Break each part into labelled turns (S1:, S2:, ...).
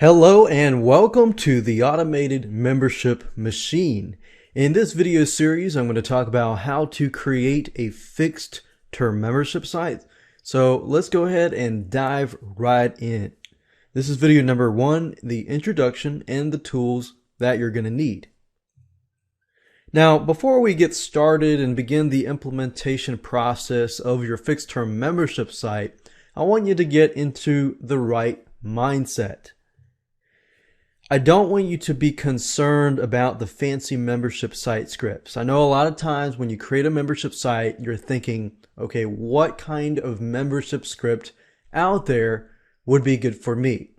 S1: Hello and welcome to the Automated Membership Machine. In this video series, I'm going to talk about how to create a fixed term membership site. So let's go ahead and dive right in. This is video number 1, the introduction and the tools that you're going to need. Now, before we get started and begin the implementation process of your fixed term membership site, I want you to get into the right mindset. I don't want you to be concerned about the fancy membership site scripts. I know a lot of times when you create a membership site, you're thinking, okay, what kind of membership script out there would be good for me?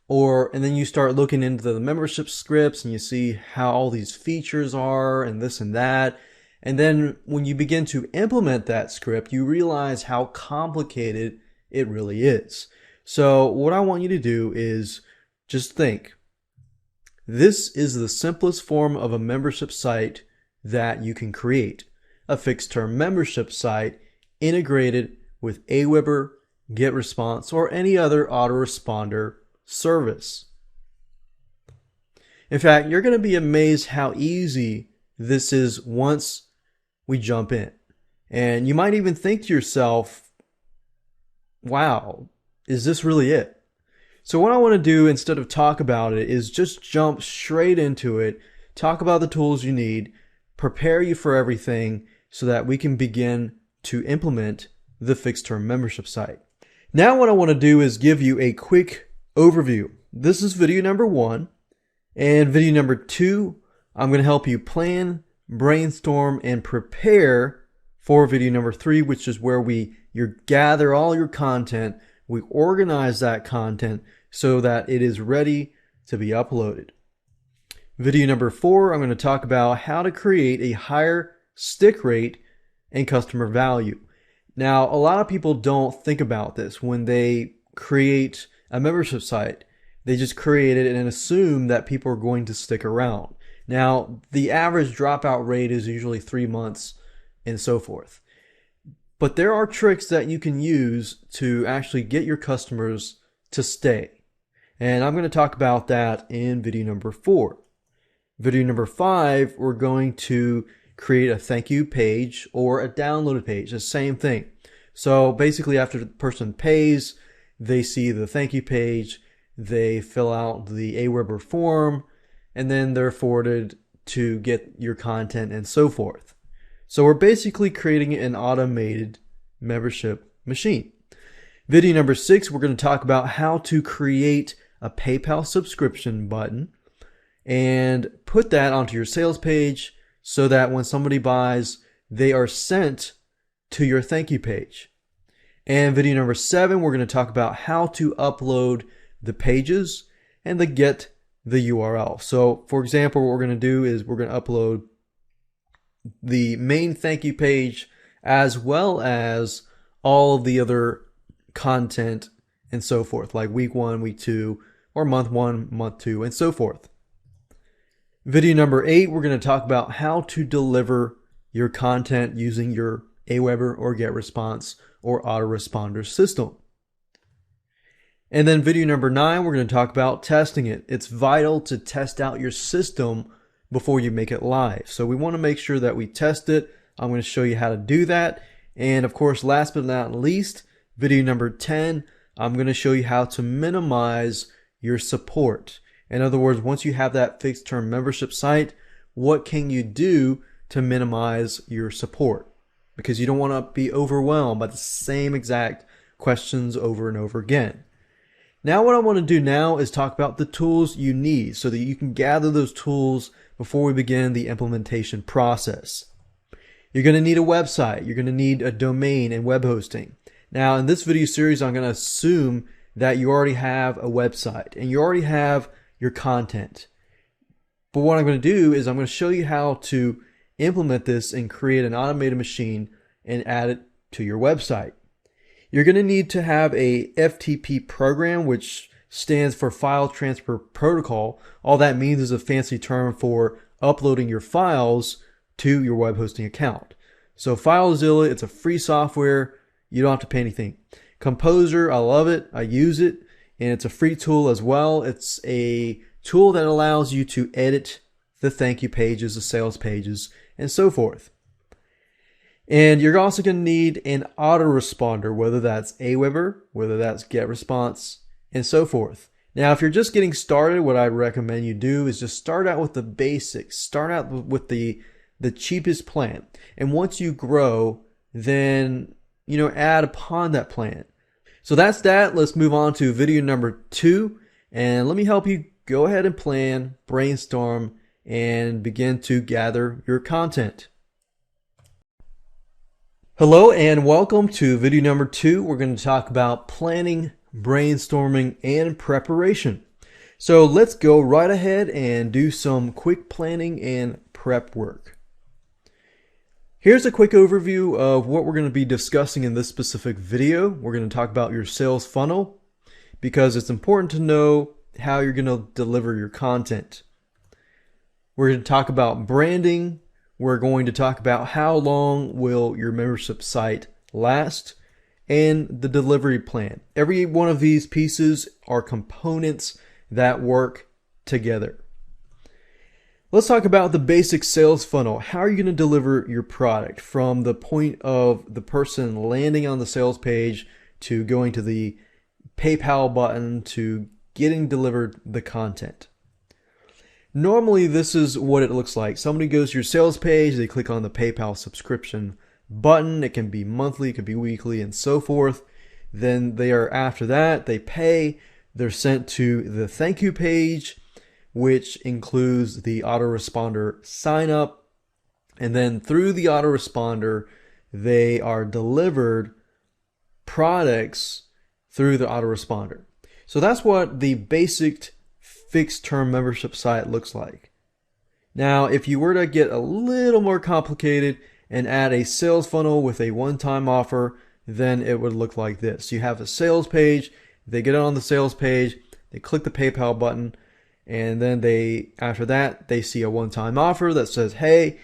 S1: And then you start looking into the membership scripts and you see how all these features are and this and that. And then when you begin to implement that script, you realize how complicated it really is. So what I want you to do is just think. This is the simplest form of a membership site that you can create. A fixed term membership site integrated with Aweber, GetResponse, or any other autoresponder service. In fact, you're going to be amazed how easy this is once we jump in. And you might even think to yourself, wow, is this really it? So what I want to do instead of talk about it is just jump straight into it, talk about the tools you need, prepare you for everything so that we can begin to implement the fixed term membership site. Now what I want to do is give you a quick overview. This is video number 1, and video number 2, I'm going to help you plan, brainstorm, and prepare for video number 3, which is where you gather all your content, we organize that content so that it is ready to be uploaded. Video number 4, I'm going to talk about how to create a higher stick rate and customer value. Now, a lot of people don't think about this when they create a membership site. They just create it and assume that people are going to stick around. Now, the average dropout rate is usually 3 months and so forth. But there are tricks that you can use to actually get your customers to stay. And I'm going to talk about that in video number 4. Video number 5, we're going to create a thank you page or a downloaded page, the same thing. So basically after the person pays, they see the thank you page, they fill out the Aweber form, and then they're forwarded to get your content and so forth. So we're basically creating an automated membership machine. Video number 6, we're going to talk about how to create a PayPal subscription button and put that onto your sales page so that when somebody buys, they are sent to your thank you page. And video number 7, we're going to talk about how to upload the pages and get the URL. So for example, what we're going to do is we're going to upload the main thank you page as well as all of the other content and so forth, like week 1, week 2, or month 1, month 2, and so forth. Video number 8, we're going to talk about how to deliver your content using your Aweber or GetResponse or autoresponder system. And then video number 9, we're going to talk about testing it. It's vital to test out your system before you make it live. So we want to make sure that we test it. I'm going to show you how to do that. And of course, last but not least, video number 10, I'm going to show you how to minimize your support. In other words, once you have that fixed term membership site, what can you do to minimize your support? Because you don't want to be overwhelmed by the same exact questions over and over again. Now what I want to do now is talk about the tools you need so that you can gather those tools before we begin the implementation process. You're going to need a website. You're going to need a domain and web hosting. Now in this video series, I'm going to assume that you already have a website and you already have your content. But what I'm going to do is I'm going to show you how to implement this and create an automated machine and add it to your website. You're going to need to have a FTP program, which stands for File Transfer Protocol. All that means is a fancy term for uploading your files to your web hosting account. So FileZilla, it's a free software. You don't have to pay anything. Composer, I love it. I use it. and it's a free tool as well. It's a tool that allows you to edit the thank you pages, the sales pages, and so forth. And you're also going to need an autoresponder, whether that's Aweber, whether that's GetResponse, and so forth. Now, if you're just getting started, what I recommend you do is just start out with the basics. Start out with the cheapest plan. And once you grow, then, add upon that plan. So that's that. Let's move on to video number 2. And let me help you go ahead and plan, brainstorm, and begin to gather your content. Hello and welcome to video number 2. We're going to talk about planning, brainstorming, and preparation. So let's go right ahead and do some quick planning and prep work. Here's a quick overview of what we're going to be discussing in this specific video. We're going to talk about your sales funnel because it's important to know how you're going to deliver your content. We're going to talk about branding. We're going to talk about how long will your membership site last and the delivery plan. Every one of these pieces are components that work together. Let's talk about the basic sales funnel. How are you going to deliver your product from the point of the person landing on the sales page to going to the PayPal button to getting delivered the content? Normally, this is what it looks like. Somebody goes to your sales page, they click on the PayPal subscription button. It can be monthly, it could be weekly, and so forth. Then after that, they pay. They're sent to the thank you page, which includes the autoresponder sign up. And then through the autoresponder, they are delivered products through the autoresponder. So that's what the basic fixed term membership site looks like. Now, if you were to get a little more complicated and add a sales funnel with a one-time offer, then it would look like this. You have a sales page, they get on the sales page, they click the PayPal button, and then after that, they see a one-time offer that says, hey,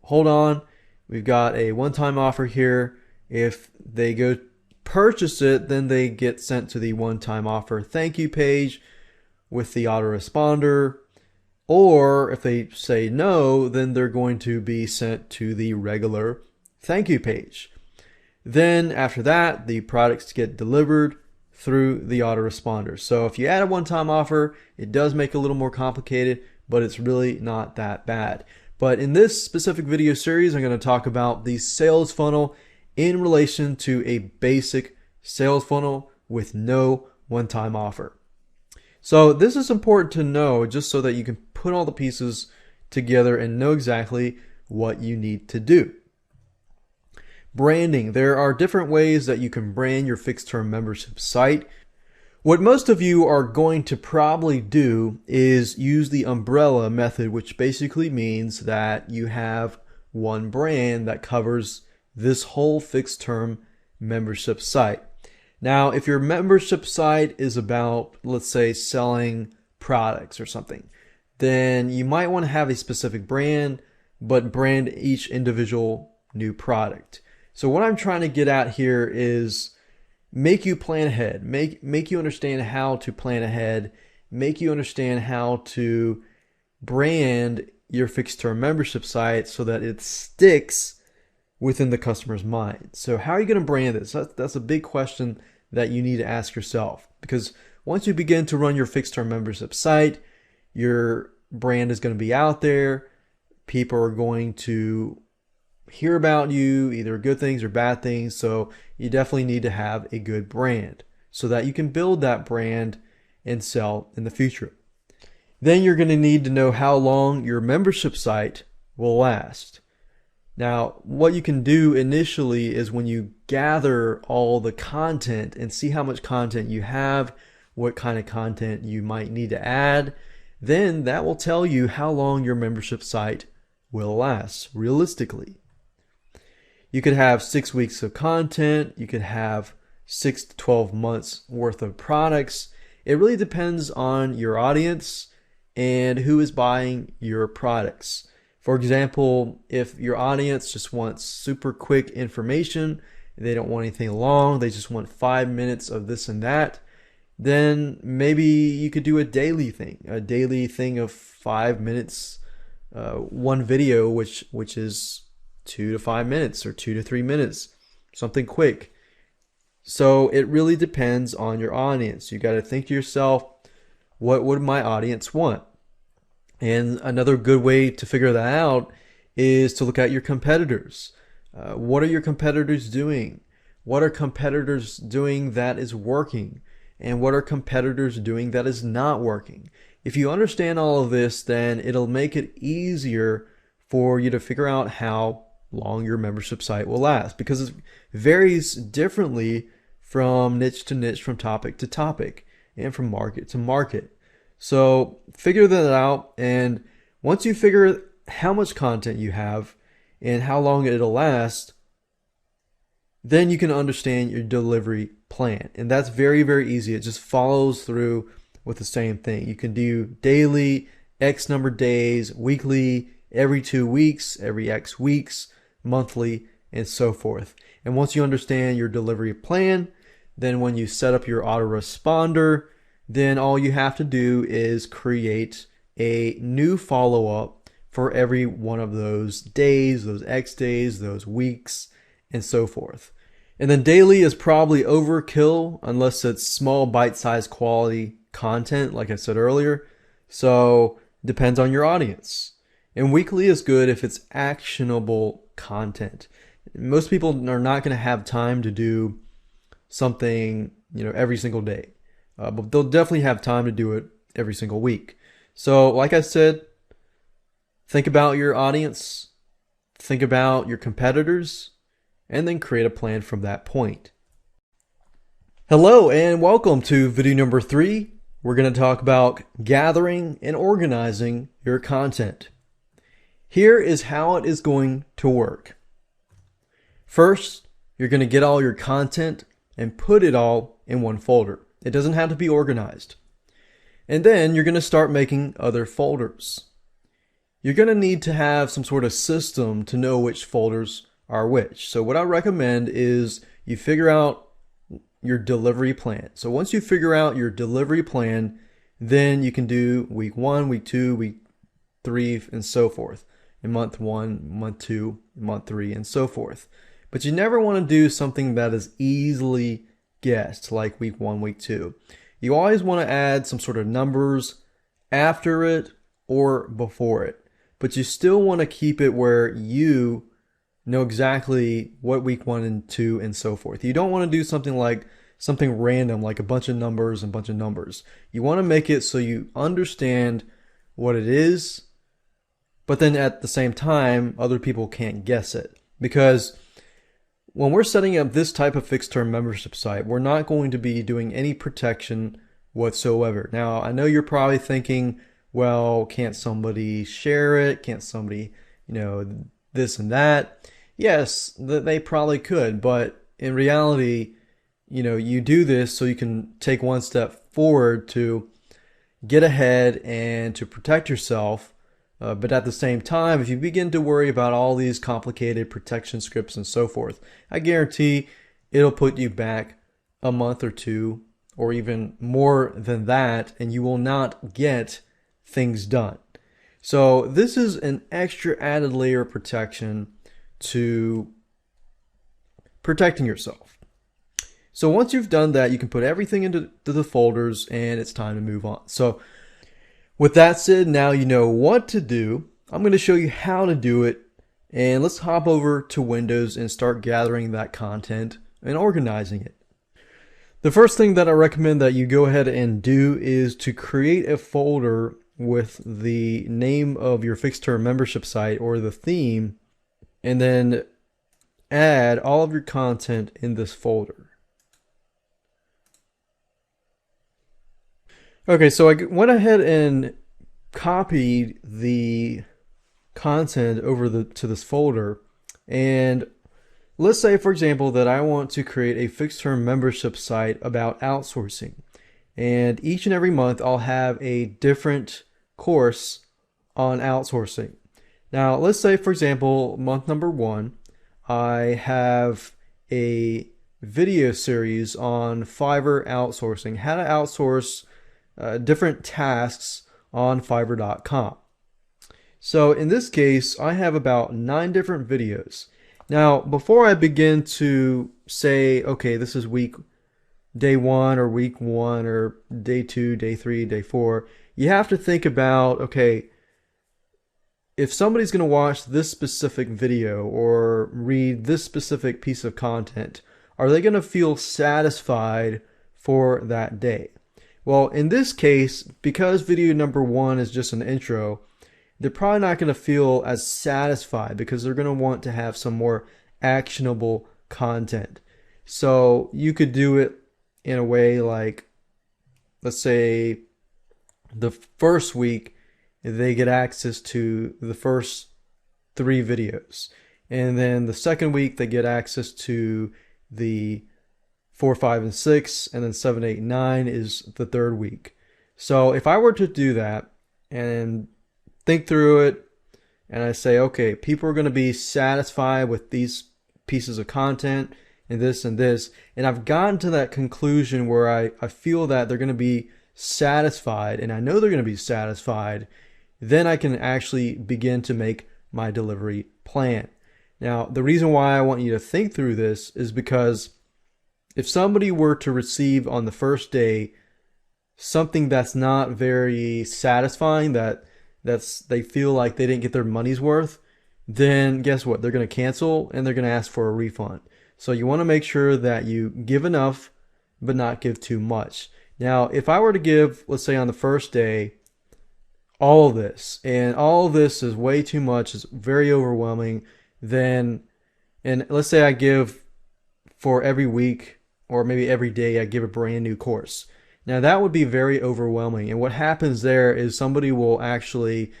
S1: hold on, we've got a one-time offer here. If they go purchase it, then they get sent to the one-time offer thank you page with the autoresponder, or if they say no, then they're going to be sent to the regular thank you page. Then after that, the products get delivered through the autoresponder. So if you add a one-time offer, it does make it a little more complicated, but it's really not that bad. But in this specific video series, I'm going to talk about the sales funnel in relation to a basic sales funnel with no one-time offer. So this is important to know just so that you can put all the pieces together and know exactly what you need to do. Branding. There are different ways that you can brand your fixed term membership site. What most of you are going to probably do is use the umbrella method, which basically means that you have one brand that covers this whole fixed term membership site. Now, if your membership site is about, let's say, selling products or something, then you might want to have a specific brand, but brand each individual new product. So what I'm trying to get at here is make you plan ahead, make you understand how to plan ahead, make you understand how to brand your fixed term membership site so that it sticks within the customer's mind. So how are you going to brand this? That's a big question that you need to ask yourself, because once you begin to run your fixed term membership site, your brand is going to be out there. People are going to hear about you, either good things or bad things. So you definitely need to have a good brand so that you can build that brand and sell in the future. Then you're going to need to know how long your membership site will last. Now, what you can do initially is when you gather all the content and see how much content you have, what kind of content you might need to add, then that will tell you how long your membership site will last realistically. You could have 6 weeks of content. You could have 6 to 12 months worth of products. It really depends on your audience and who is buying your products. For example, if your audience just wants super quick information, they don't want anything long, they just want 5 minutes of this and that, then maybe you could do a daily thing of 5 minutes, one video, which is 2 to 5 minutes or 2 to 3 minutes, something quick. So it really depends on your audience. You got to think to yourself, what would my audience want? And another good way to figure that out is to look at your competitors. What are your competitors doing? What are competitors doing that is working? And what are competitors doing that is not working? If you understand all of this, then it'll make it easier for you to figure out how long your membership site will last, because it varies differently from niche to niche, from topic to topic, and from market to market. So figure that out, and once you figure how much content you have and how long it'll last, then you can understand your delivery plan. And that's very, very easy. It just follows through with the same thing. You can do daily, X number of days, weekly, every 2 weeks, every X weeks, monthly, and so forth. And once you understand your delivery plan, then when you set up your autoresponder, then all you have to do is create a new follow-up for every one of those days, those X days, those weeks, and so forth. And then daily is probably overkill unless it's small bite-sized quality content, like I said earlier. So depends on your audience. And weekly is good if it's actionable content. Most people are not going to have time to do something, every single day. But they'll definitely have time to do it every single week. So like I said, think about your audience, think about your competitors, and then create a plan from that point. Hello and welcome to video number 3. We're going to talk about gathering and organizing your content. Here is how it is going to work. First, you're going to get all your content and put it all in one folder. It doesn't have to be organized. And then you're going to start making other folders. You're going to need to have some sort of system to know which folders are which. So what I recommend is you figure out your delivery plan. So once you figure out your delivery plan, then you can do week 1, week 2, week 3, and so forth. In month 1, month 2, month 3, and so forth. But you never want to do something that is easily guessed, like week 1, week 2. You always want to add some sort of numbers after it or before it. But you still want to keep it where you know exactly what week 1 and 2 and so forth. You don't want to do something random, like a bunch of numbers and a bunch of numbers. You want to make it so you understand what it is, but then at the same time, other people can't guess it. Because when we're setting up this type of fixed term membership site, we're not going to be doing any protection whatsoever. Now, I know you're probably thinking, well, can't somebody share it? Can't somebody, this and that? Yes, they probably could, but in reality, you do this so you can take one step forward to get ahead and to protect yourself. But at the same time, if you begin to worry about all these complicated protection scripts and so forth, I guarantee it'll put you back a month or two, or even more than that, and you will not get things done. So this is an extra added layer of protection to protecting yourself. So once you've done that, you can put everything into the folders, and it's time to move on. So with that said, now you know what to do. I'm going to show you how to do it, and let's hop over to Windows and start gathering that content and organizing it. The first thing that I recommend that you go ahead and do is to create a folder with the name of your fixed term membership site or the theme, and then add all of your content in this folder. Okay, so I went ahead and copied the content over to this folder, and let's say, for example, that I want to create a fixed term membership site about outsourcing, and each and every month I'll have a different course on outsourcing. Now, let's say, for example, month number 1, I have a video series on Fiverr outsourcing, how to outsource different tasks on Fiverr.com. So in this case, I have about 9 different videos. Now, before I begin to say, okay, this is day 1 or week 1 or day 2, day 3, day 4, you have to think about, okay, if somebody's going to watch this specific video or read this specific piece of content, are they going to feel satisfied for that day? Well, in this case, because video number 1 is just an intro, they're probably not going to feel as satisfied because they're going to want to have some more actionable content. So you could do it in a way like, let's say the first week they get access to the first 3 videos. And then the second week they get access to the 4, 5, and 6, and then 7, 8, and 9 is the third week. So if I were to do that and think through it, and I say, okay, people are going to be satisfied with these pieces of content and this, and I've gotten to that conclusion where I feel that they're going to be satisfied, and I know they're going to be satisfied, then I can actually begin to make my delivery plan. Now, the reason why I want you to think through this is because if somebody were to receive on the first day something that's not very satisfying, they feel like they didn't get their money's worth, then guess what? They're going to cancel and they're going to ask for a refund. So you want to make sure that you give enough, but not give too much. Now, if I were to give, let's say on the first day, all of this, and all of this is way too much, it's very overwhelming, then, and let's say I give for every week or maybe every day, I give a brand new course. Now that would be very overwhelming. And what happens there is somebody will actually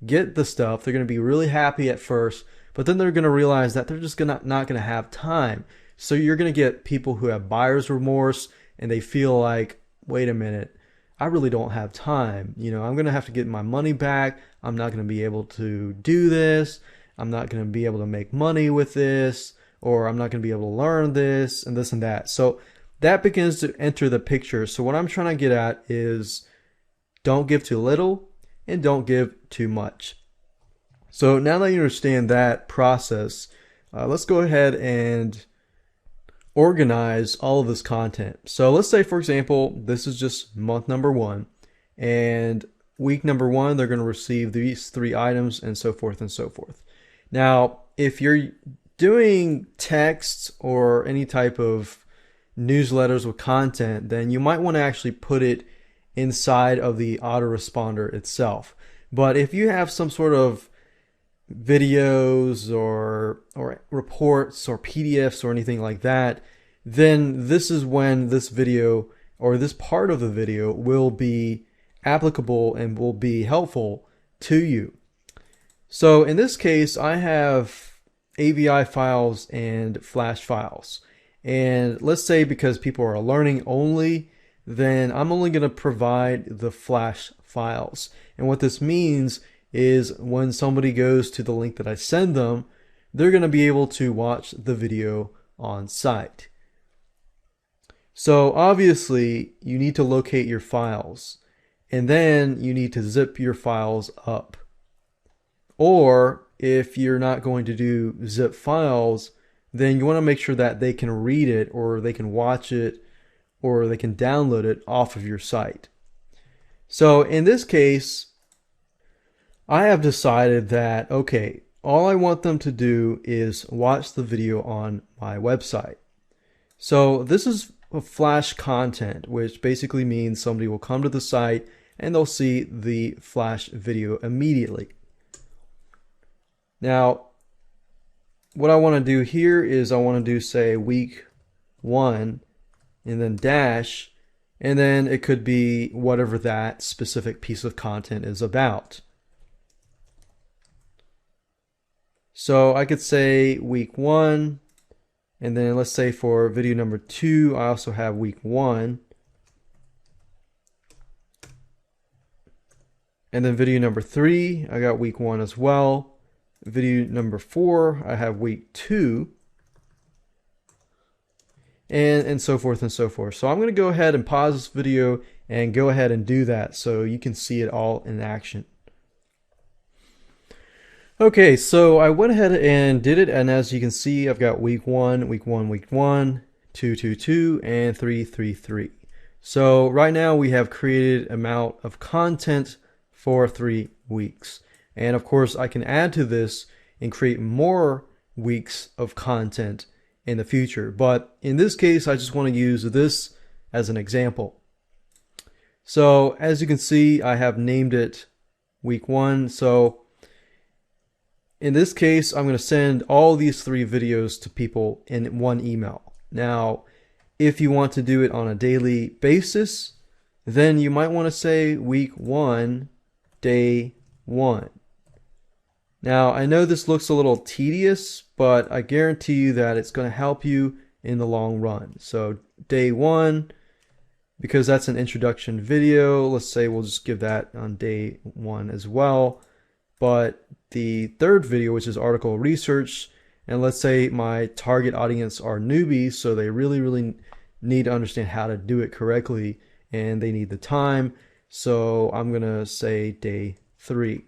S1: get the stuff. They're going to be really happy at first, but then they're going to realize that they're just not going to have time. So you're going to get people who have buyer's remorse and they feel like, wait a minute, I really don't have time. I'm going to have to get my money back. I'm not going to be able to do this. I'm not going to be able to make money with this, or I'm not going to be able to learn this and this and that. So that begins to enter the picture. So what I'm trying to get at is don't give too little and don't give too much. So now that you understand that process, let's go ahead and organize all of this content. So let's say, for example, this is just month number 1, and week number 1, they're going to receive these 3 items and so forth and so forth. Now, if you're doing text or any type of newsletters with content, then you might want to actually put it inside of the autoresponder itself. But if you have some sort of videos or reports or PDFs or anything like that, then this is when this video or this part of the video will be applicable and will be helpful to you. So in this case, I have AVI files and Flash files. And let's say because people are learning only, then I'm only going to provide the Flash files. And what this means is when somebody goes to the link that I send them, they're going to be able to watch the video on site. So obviously you need to locate your files, and then you need to zip your files up. Or if you're not going to do zip files, then you want to make sure that they can read it, or they can watch it, or they can download it off of your site. So in this case, I have decided that, okay, all I want them to do is watch the video on my website. So this is a Flash content, which basically means somebody will come to the site and they'll see the Flash video immediately. Now, what I want to do here is I want to do, say, week 1 and then dash, and then it could be whatever that specific piece of content is about. So I could say week 1, and then let's say for video number 2, I also have week 1. And then video number 3, I got week 1 as well. Video number 4, I have week 2. and so forth and so forth. So I'm going to go ahead and pause this video and go ahead and do that so you can see it all in action. Okay, so I went ahead and did it, and as you can see, I've got week 1, week 1, week 1, 2, 2, 2, and 3, 3, 3. So right now we have created amount of content for 3 weeks. And of course, I can add to this and create more weeks of content in the future. But in this case, I just want to use this as an example. So as you can see, I have named it week 1. So in this case, I'm going to send all these 3 videos to people in one email. Now, if you want to do it on a daily basis, then you might want to say week 1, day 1. Now, I know this looks a little tedious, but I guarantee you that it's going to help you in the long run. So day 1, because that's an introduction video, let's say we'll just give that on day 1 as well. But the third video, which is article research, and let's say my target audience are newbies, so they really need to understand how to do it correctly, and they need the time. So I'm gonna say day 3.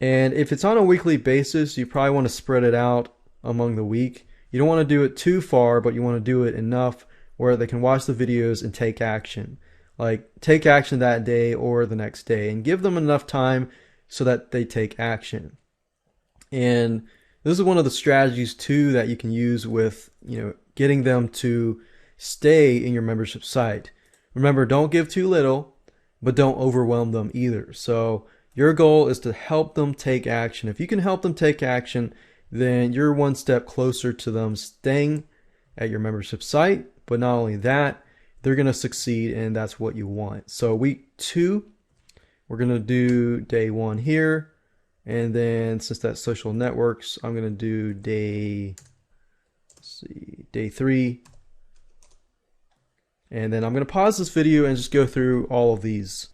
S1: And if it's on a weekly basis, you probably want to spread it out among the week. You don't want to do it too far, but you want to do it enough where they can watch the videos and take action. Like take action that day or the next day, and give them enough time so that they take action. And this is one of the strategies too that you can use with, getting them to stay in your membership site. Remember, don't give too little, but don't overwhelm them either. So your goal is to help them take action. If you can help them take action, then you're one step closer to them staying at your membership site. But not only that, they're going to succeed, and that's what you want. So week 2, we're going to do day 1 here. And then since that's social networks, I'm going to do day 3. And then I'm going to pause this video and just go through all of these.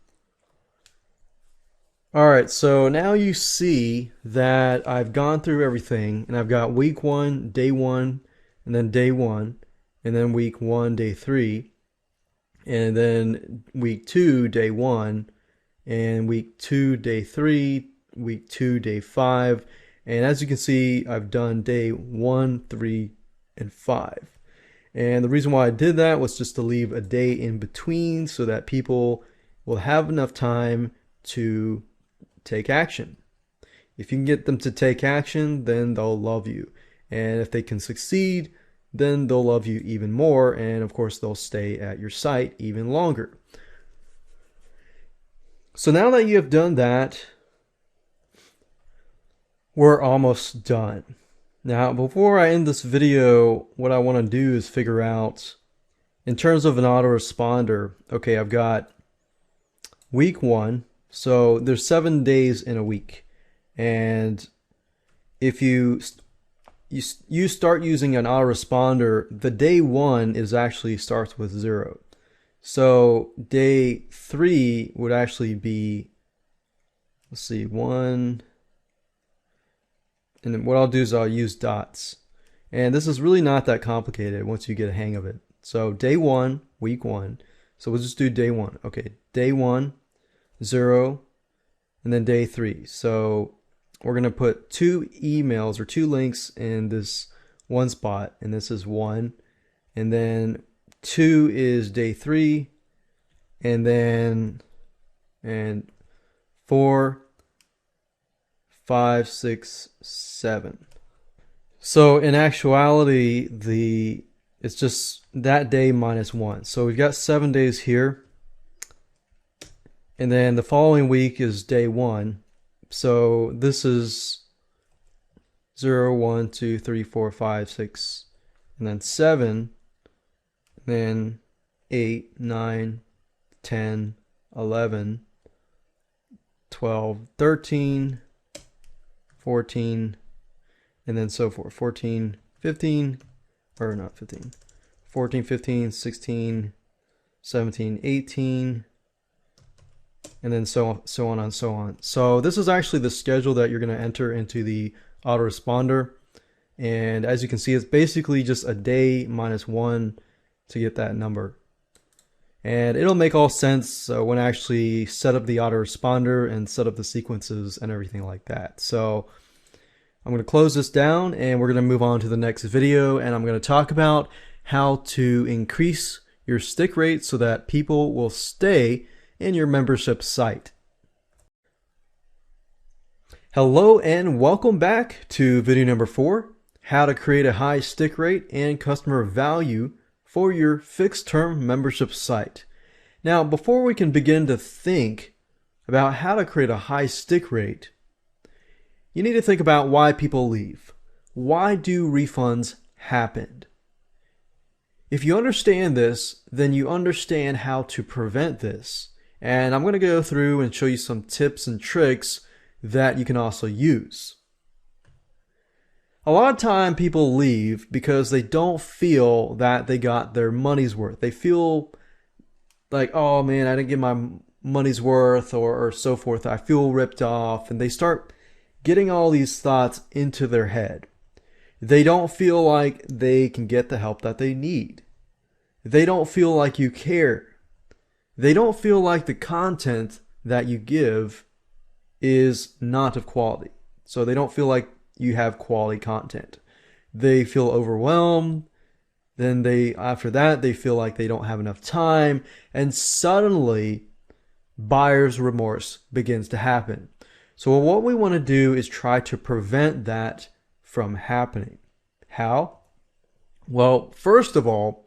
S1: All right, so now you see that I've gone through everything, and I've got week 1, day 1, and then day 1, and then week 1, day 3. And then week 2, day 1, and week 2, day 3, week 2, day 5. And as you can see, I've done day 1, 3, and 5. And the reason why I did that was just to leave a day in between so that people will have enough time to take action. If you can get them to take action, then they'll love you. And if they can succeed, then they'll love you even more, and of course they'll stay at your site even longer. So now that you have done that, we're almost done. Now, before I end this video, what I want to do is figure out, in terms of an autoresponder, okay, I've got week 1, so there's 7 days in a week, and if you start using an autoresponder, the day 1 is actually starts with 0. So day 3 would actually be, let's see, 1, and then what I'll do is I'll use dots. And this is really not that complicated once you get a hang of it. So day 1, week 1. So we'll just do day 1. Okay, day 1, 0, and then day 3. So we're going to put 2 emails or 2 links in this one spot, and this is 1. And then 2 is day 3, and then 4, 5, 6, 7. So in actuality, it's just that day minus 1. So we've got 7 days here. And then the following week is day 1. So this is 0, 1, 2, 3, 4, 5, 6, and then 7, and then 8, 9, 10, 11, 12, 13, 14, and then so forth. 14, 15, or not 15, 14, 15, 16, 17, 18, and then so on and so on. So this is actually the schedule that you're going to enter into the autoresponder. And as you can see, it's basically just a day minus 1 to get that number. And it'll make all sense when I actually set up the autoresponder and set up the sequences and everything like that. So I'm going to close this down and we're going to move on to the next video, and I'm going to talk about how to increase your stick rate so that people will stay in your membership site. Hello and welcome back to video number 4, how to create a high stick rate and customer value for your fixed term membership site. Now, before we can begin to think about how to create a high stick rate, you need to think about why people leave. Why do refunds happen? If you understand this, then you understand how to prevent this. And I'm going to go through and show you some tips and tricks that you can also use. A lot of time people leave because they don't feel that they got their money's worth. They feel like, oh man, I didn't get my money's worth, or so forth. I feel ripped off, and they start getting all these thoughts into their head. They don't feel like they can get the help that they need. They don't feel like you care. They don't feel like the content that you give is not of quality. So they don't feel like you have quality content. They feel overwhelmed. Then after that, they feel like they don't have enough time. And suddenly, buyer's remorse begins to happen. So what we want to do is try to prevent that from happening. How? Well, first of all,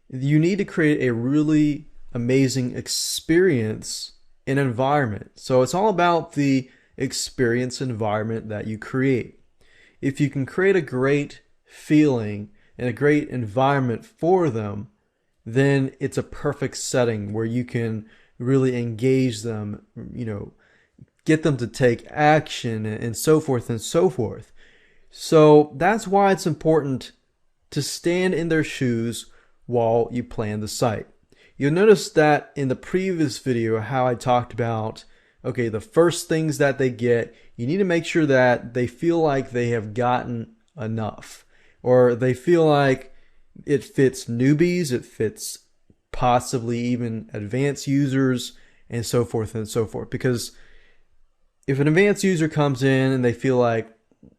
S1: you need to create a really amazing experience and environment. So it's all about the experience environment that you create. If you can create a great feeling and a great environment for them, then it's a perfect setting where you can really engage them, get them to take action and so forth and so forth. So that's why it's important to stand in their shoes while you plan the site. You'll notice that in the previous video how I talked about, okay, the first things that they get, you need to make sure that they feel like they have gotten enough, or they feel like it fits newbies, it fits possibly even advanced users, and so forth and so forth. Because if an advanced user comes in and they feel like,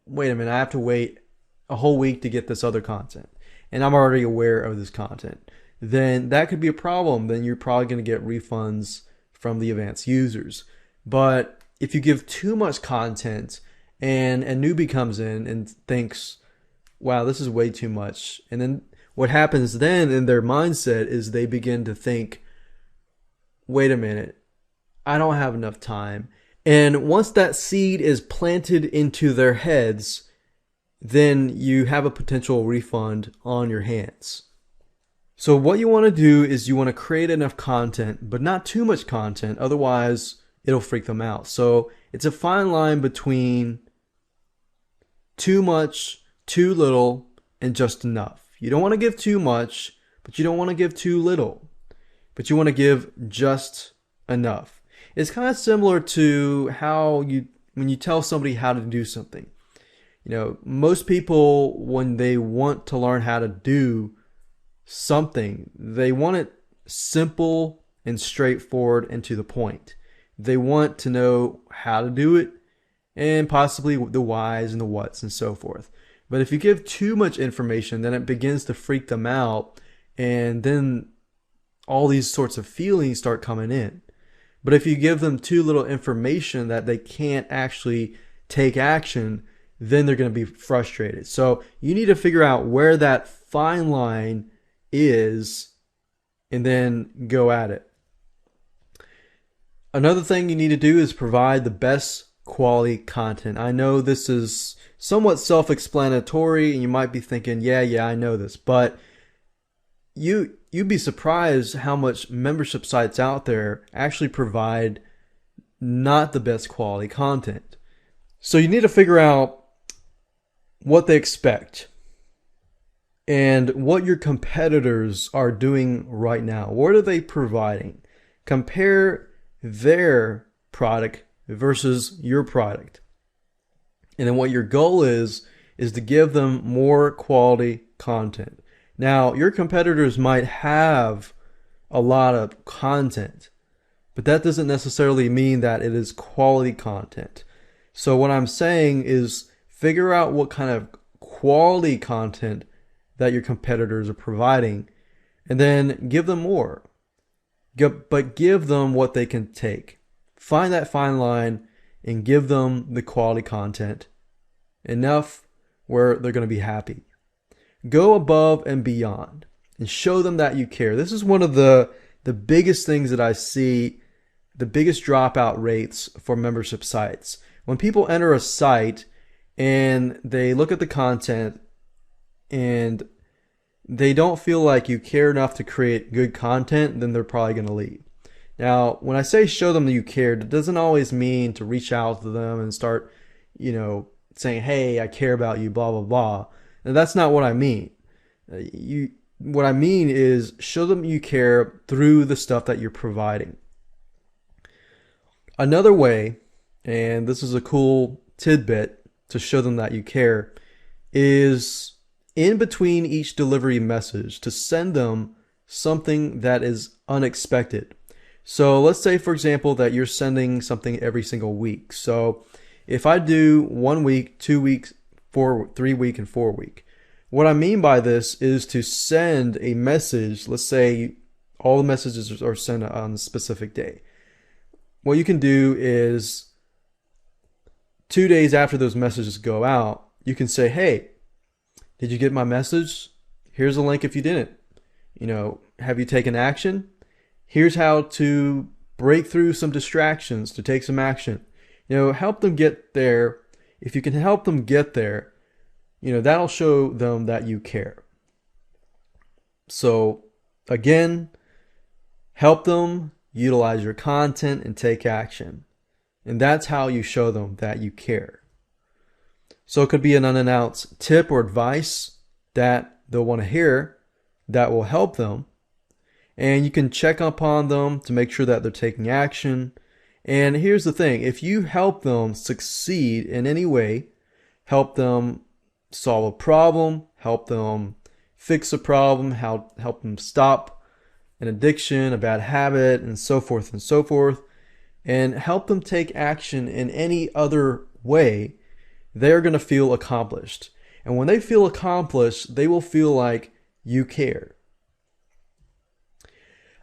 S1: wait a minute, I have to wait a whole week to get this other content, and I'm already aware of this content, then that could be a problem. Then you're probably going to get refunds from the advanced users. But if you give too much content and a newbie comes in and thinks, wow, this is way too much, and then what happens then in their mindset is they begin to think, wait a minute, I don't have enough time. And once that seed is planted into their heads, then you have a potential refund on your hands. So what you want to do is you want to create enough content, but not too much content, otherwise it'll freak them out. So it's a fine line between too much, too little, and just enough. You don't want to give too much, but you don't want to give too little. But you want to give just enough. It's kind of similar to how when you tell somebody how to do something. Most people, when they want to learn how to do something, they want it simple and straightforward and to the point. They want to know how to do it and possibly the whys and the whats and so forth. But if you give too much information, then it begins to freak them out, and then all these sorts of feelings start coming in. But if you give them too little information that they can't actually take action, then they're going to be frustrated. So you need to figure out where that fine line is and then go at it. Another thing you need to do is provide the best quality content. I know this is somewhat self-explanatory and you might be thinking, yeah, I know this, but you'd be surprised how much membership sites out there actually provide not the best quality content. So you need to figure out what they expect and what your competitors are doing right now. What are they providing? Compare their product versus your product. And then what your goal is is to give them more quality content. Now, your competitors might have a lot of content, but that doesn't necessarily mean that it is quality content. So what I'm saying is figure out what kind of quality content that your competitors are providing and then give them more. But give them what they can take. Find that fine line and give them the quality content enough where they're going to be happy. Go above and beyond and show them that you care. This is one of the biggest things that I see, the biggest dropout rates for membership sites. When people enter a site and they look at the content and they don't feel like you care enough to create good content, then they're probably going to leave. Now, when I say show them that you cared, it doesn't always mean to reach out to them and start, saying, hey, I care about you, blah, blah, blah. And that's not what I mean. What I mean is show them you care through the stuff that you're providing. Another way, and this is a cool tidbit to show them that you care, is in between each delivery message to send them something that is unexpected. So let's say, for example, that you're sending something every single week. So if I do 1 week, 2 weeks, 3 week, and 4 week, what I mean by this is to send a message. Let's say all the messages are sent on a specific day. What you can do is 2 days after those messages go out, you can say, hey, did you get my message? Here's a link if you didn't. Have you taken action? Here's how to break through some distractions to take some action. Help them get there. If you can help them get there, that'll show them that you care. So again, help them utilize your content and take action. And that's how you show them that you care. So it could be an unannounced tip or advice that they'll want to hear that will help them. And you can check upon them to make sure that they're taking action. And here's the thing, if you help them succeed in any way, help them solve a problem, help them fix a problem, help them stop an addiction, a bad habit, and so forth, and help them take action in any other way, they're going to feel accomplished. And when they feel accomplished, they will feel like you care.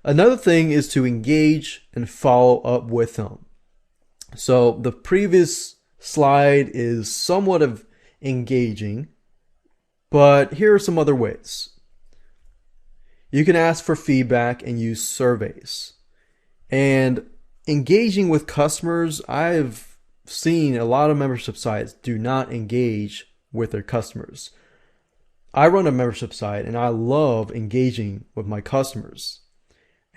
S1: Another thing is to engage and follow up with them. So the previous slide is somewhat of engaging, but here are some other ways. You can ask for feedback and use surveys. And engaging with customers, I've seen a lot of membership sites do not engage with their customers. I run a membership site and I love engaging with my customers.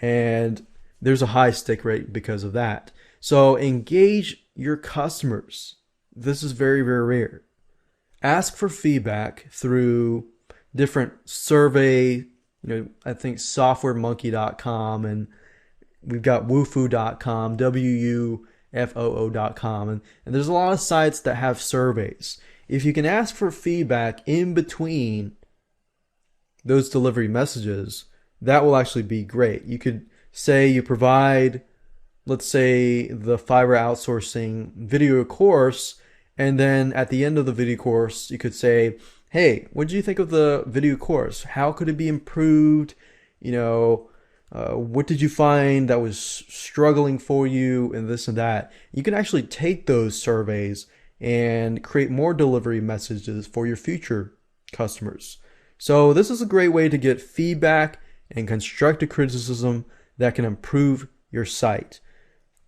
S1: And there's a high stick rate because of that. So engage your customers. This is very, very rare. Ask for feedback through different survey, I think softwaremonkey.com, and we've got wufoo.com, wufoo.com, and there's a lot of sites that have surveys. If you can ask for feedback in between those delivery messages, that will actually be great. You could say you provide, let's say, the Fiverr outsourcing video course, and then at the end of the video course, you could say, hey, what did you think of the video course? How could it be improved? What did you find that was struggling for you, and this and that? You can actually take those surveys and create more delivery messages for your future customers. So this is a great way to get feedback and constructive criticism that can improve your site.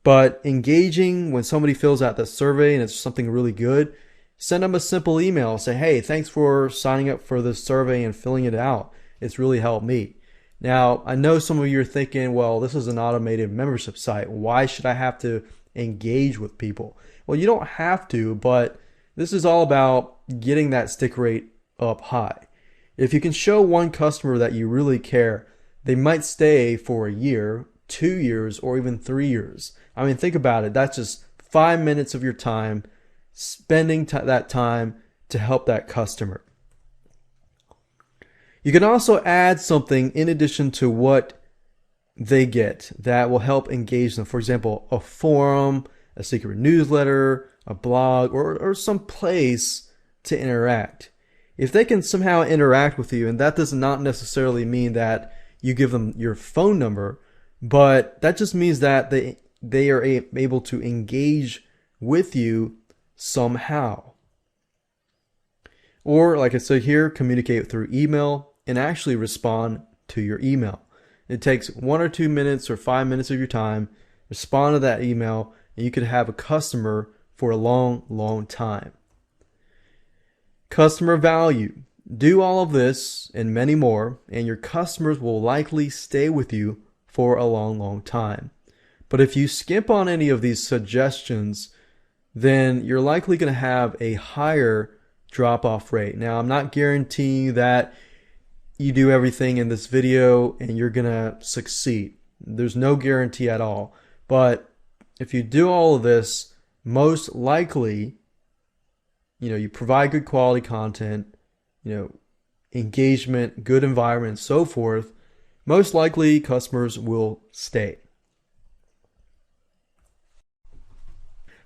S1: But engaging, when somebody fills out that survey and it's something really good, send them a simple email. Say, hey, thanks for signing up for this survey and filling it out. It's really helped me. Now, I know some of you are thinking, well, this is an automated membership site. Why should I have to engage with people? Well, you don't have to, but this is all about getting that stick rate up high. If you can show one customer that you really care, they might stay for a year, 2 years, or even 3 years. I mean, think about it. That's just 5 minutes of your time, spending that time to help that customer. You can also add something in addition to what they get that will help engage them. For example, a forum, a secret newsletter, a blog, or some place to interact. If they can somehow interact with you, and that does not necessarily mean that you give them your phone number, but that just means that they are able to engage with you somehow. Or, like I said here, communicate through email and actually respond to your email. It takes 1 or 2 minutes or 5 minutes of your time, respond to that email, and you could have a customer for a long, long time. Customer value. Do all of this and many more, and your customers will likely stay with you for a long, long time. But if you skip on any of these suggestions, then you're likely going to have a higher drop-off rate. Now, I'm not guaranteeing that you do everything in this video and you're going to succeed. There's no guarantee at all. But if you do all of this, most likely, you provide good quality content, engagement, good environment, and so forth, most likely customers will stay.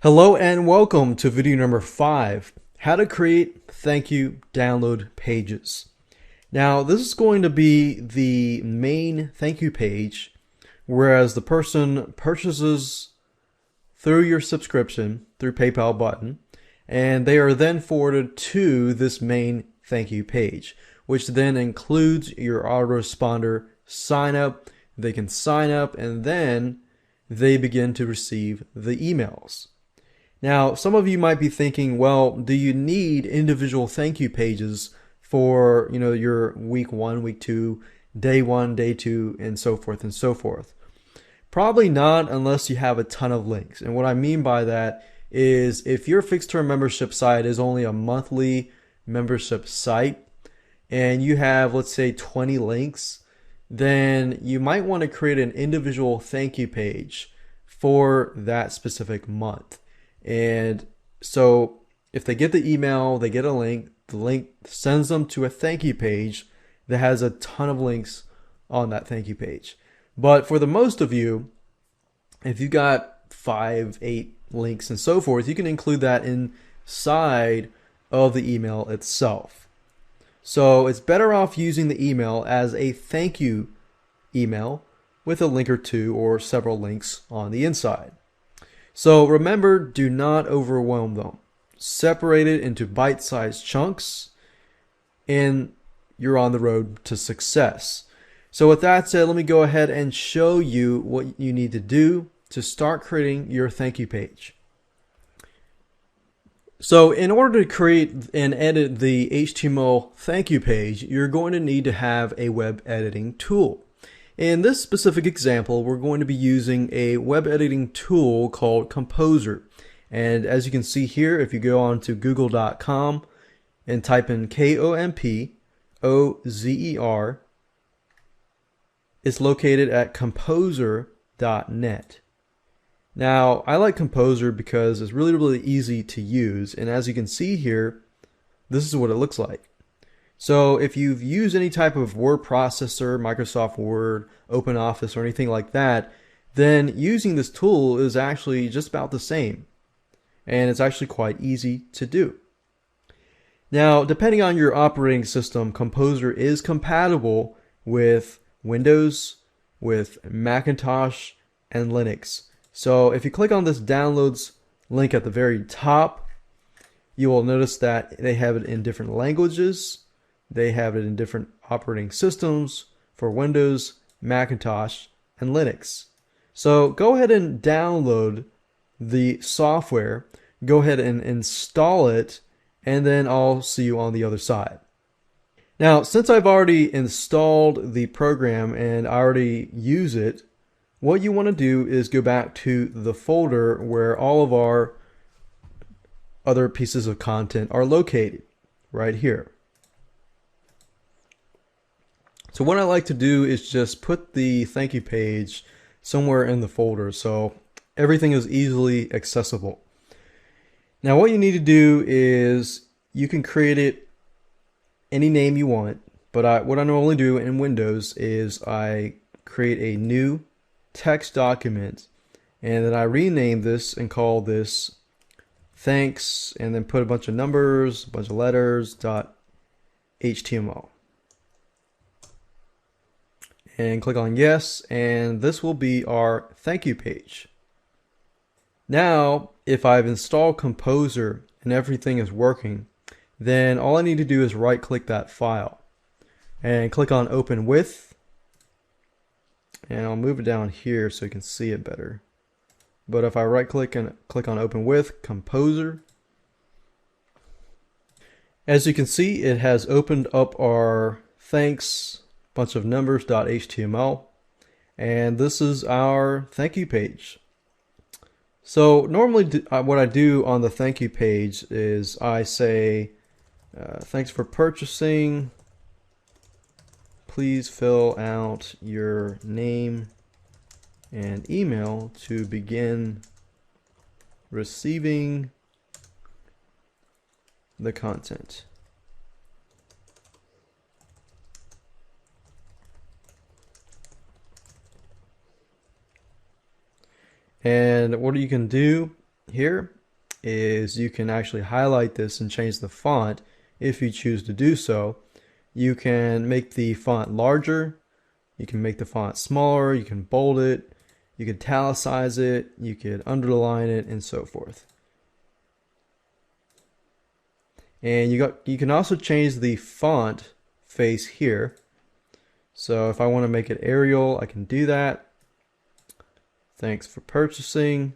S1: Hello and welcome to video number 5, how to create thank you download pages. Now, this is going to be the main thank you page, whereas the person purchases through your subscription, through PayPal button, and they are then forwarded to this main thank you page, which then includes your autoresponder sign up. They can sign up and then they begin to receive the emails. Now, some of you might be thinking, well, do you need individual thank you pages for, your week 1, week 2, day 1, day 2, and so forth and so forth? Probably not, unless you have a ton of links. And what I mean by that is if your fixed term membership site is only a monthly membership site and you have, let's say, 20 links, then you might want to create an individual thank you page for that specific month. And so if they get the email, they get a link, the link sends them to a thank you page that has a ton of links on that thank you page. But for the most of you, if you got 5, 8 links and so forth, you can include that inside of the email itself. So it's better off using the email as a thank you email with a link or two or several links on the inside. So remember, do not overwhelm them. Separate it into bite-sized chunks and you're on the road to success. So with that said, let me go ahead and show you what you need to do to start creating your thank you page. So in order to create and edit the HTML thank you page, you're going to need to have a web editing tool. In this specific example, we're going to be using a web editing tool called Composer. And as you can see here, if you go on to google.com and type in Kompozer, it's located at composer.net. Now, I like Composer because it's really, really easy to use. And as you can see here, this is what it looks like. So if you've used any type of word processor, Microsoft Word, OpenOffice, or anything like that, then using this tool is actually just about the same. And it's actually quite easy to do. Now, depending on your operating system, Composer is compatible with Windows, with Macintosh, and Linux. So if you click on this downloads link at the very top, you will notice that they have it in different languages. They have it in different operating systems for Windows, Macintosh, and Linux. So go ahead and download the software, go ahead and install it, and then I'll see you on the other side. Now, since I've already installed the program and I already use it, what you want to do is go back to the folder where all of our other pieces of content are located, right here. So what I like to do is just put the thank you page somewhere in the folder so everything is easily accessible. Now what you need to do is you can create it any name you want, but what I normally do in Windows is I create a new text document, and then I rename this and call this thanks, and then put a bunch of numbers, a bunch of letters, .html. And click on yes, and this will be our thank you page. Now, if I've installed Composer and everything is working, then all I need to do is right click that file and click on Open With, and I'll move it down here so you can see it better. But if I right click and click on Open With Composer, as you can see, it has opened up our thanks bunch of numbers.html, and this is our thank you page. So normally what I do on the thank you page is I say thanks for purchasing, please fill out your name and email to begin receiving the content. And what you can do here is you can actually highlight this and change the font if you choose to do so. You can make the font larger, you can make the font smaller, you can bold it, you can italicize it, you could underline it, and so forth. And you can also change the font face here. So if I want to make it Arial, I can do that. Thanks for purchasing.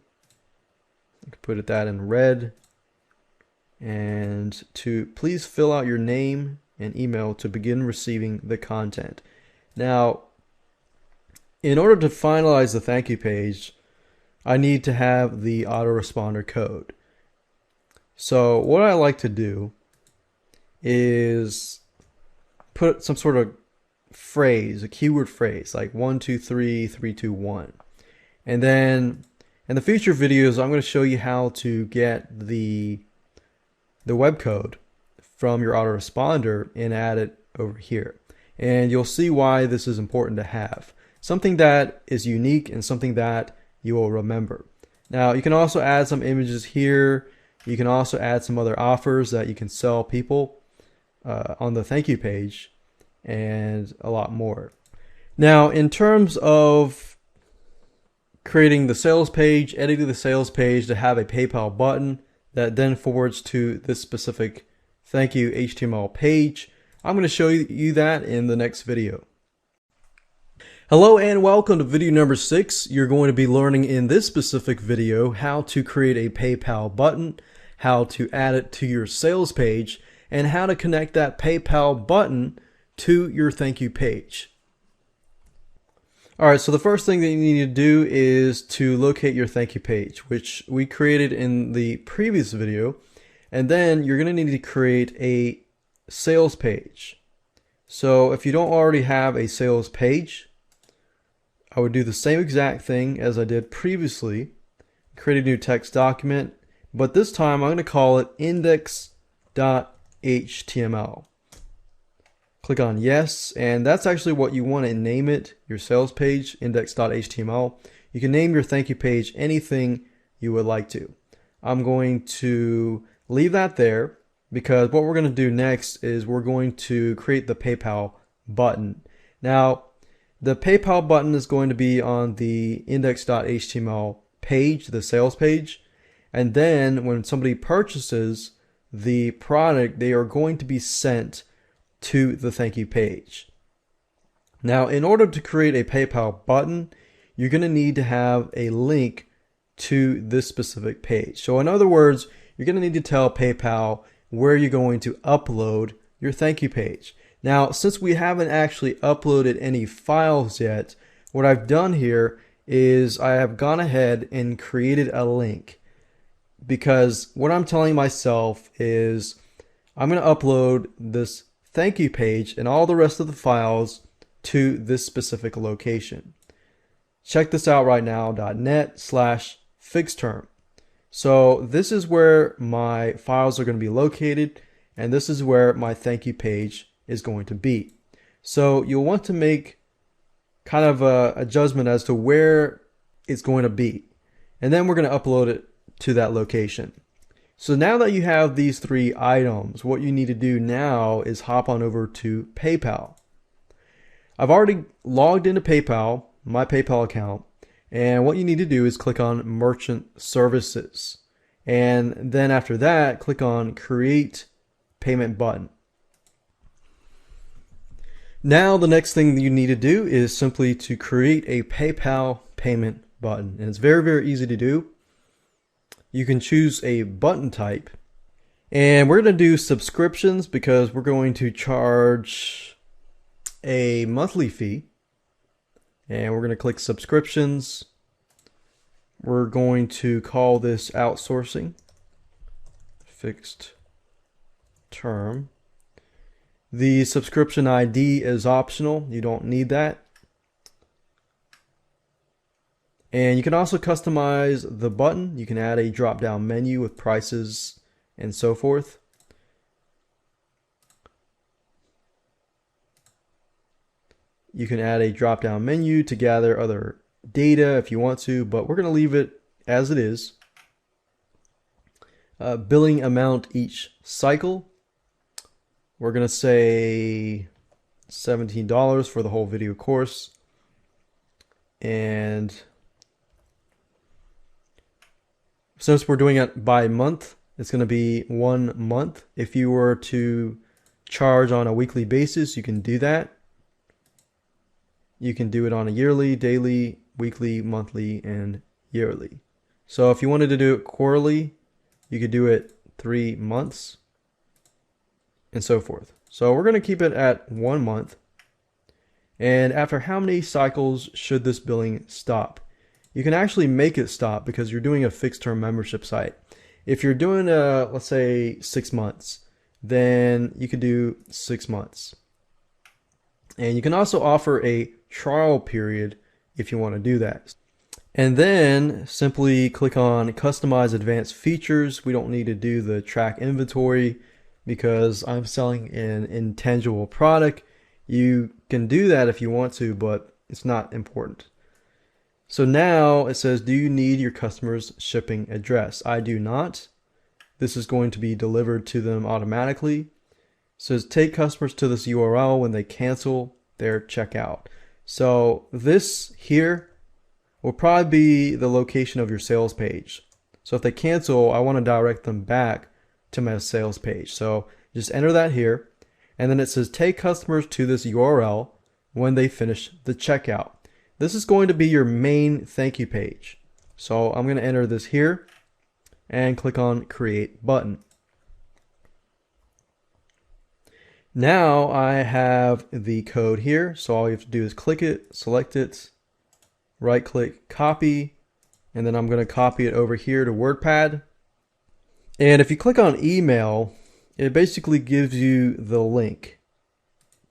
S1: I can put that in red. And to please fill out your name and email to begin receiving the content. Now, in order to finalize the thank you page, I need to have the autoresponder code. So what I like to do is put some sort of phrase, a keyword phrase, like 1, 2, 3, 3, 2, 1. And then in the future videos, I'm going to show you how to get the web code from your autoresponder and add it over here. And you'll see why this is important to have. Something that is unique and something that you will remember. Now, you can also add some images here. You can also add some other offers that you can sell people on the thank you page, and a lot more. Now, in terms of creating the sales page, editing the sales page to have a PayPal button that then forwards to this specific thank you HTML page, I'm going to show you that in the next video. Hello and welcome to video number 6. You're going to be learning in this specific video how to create a PayPal button, how to add it to your sales page, and how to connect that PayPal button to your thank you page. Alright, so the first thing that you need to do is to locate your thank you page, which we created in the previous video, and then you're going to need to create a sales page. So if you don't already have a sales page, I would do the same exact thing as I did previously, create a new text document, but this time I'm going to call it index.html. Click on yes, and that's actually what you want to name it, your sales page, index.html. You can name your thank you page anything you would like to. I'm going to leave that there because what we're going to do next is we're going to create the PayPal button. Now, the PayPal button is going to be on the index.html page, the sales page, and then when somebody purchases the product, they are going to be sent to the thank you page. Now, in order to create a PayPal button, you're going to need to have a link to this specific page. So in other words, you're going to need to tell PayPal where you're going to upload your thank you page. Now, since we haven't actually uploaded any files yet, what I've done here is I have gone ahead and created a link, because what I'm telling myself is I'm going to upload this thank you page and all the rest of the files to this specific location. Check this out right now, .net/fixterm. So this is where my files are going to be located, and this is where my thank you page is going to be. So you'll want to make kind of a judgment as to where it's going to be, and then we're going to upload it to that location. So now that you have these three items, what you need to do now is hop on over to PayPal. I've already logged into PayPal, my PayPal account, and what you need to do is click on Merchant Services. And then after that, click on Create Payment button. Now the next thing that you need to do is simply to create a PayPal payment button. And it's very, very easy to do. You can choose a button type. And we're going to do subscriptions because we're going to charge a monthly fee. And we're going to click subscriptions. We're going to call this outsourcing, fixed term. The subscription ID is optional. You don't need that. And you can also customize the button. You can add a drop-down menu with prices and so forth. You can add a drop-down menu to gather other data if you want to, but we're going to leave it as it is. Billing amount each cycle. We're going to say $17 for the whole video course. And since we're doing it by month, it's going to be 1 month. If you were to charge on a weekly basis, you can do that. You can do it on a yearly, daily, weekly, monthly, and yearly. So if you wanted to do it quarterly, you could do it 3 months and so forth. So we're going to keep it at 1 month. And after how many cycles should this billing stop? You can actually make it stop because you're doing a fixed term membership site. If you're doing let's say 6 months, then you could do 6 months. And you can also offer a trial period if you want to do that. And then simply click on Customize Advanced Features. We don't need to do the track inventory because I'm selling an intangible product. You can do that if you want to, but it's not important. So now it says, do you need your customer's shipping address? I do not. This is going to be delivered to them automatically. It says take customers to this URL when they cancel their checkout. So this here will probably be the location of your sales page. So if they cancel, I want to direct them back to my sales page. So just enter that here. And then it says take customers to this URL when they finish the checkout. This is going to be your main thank you page. So I'm going to enter this here and click on Create Button. Now I have the code here. So all you have to do is click it, select it, right click, copy, and then I'm going to copy it over here to WordPad. And if you click on email, it basically gives you the link.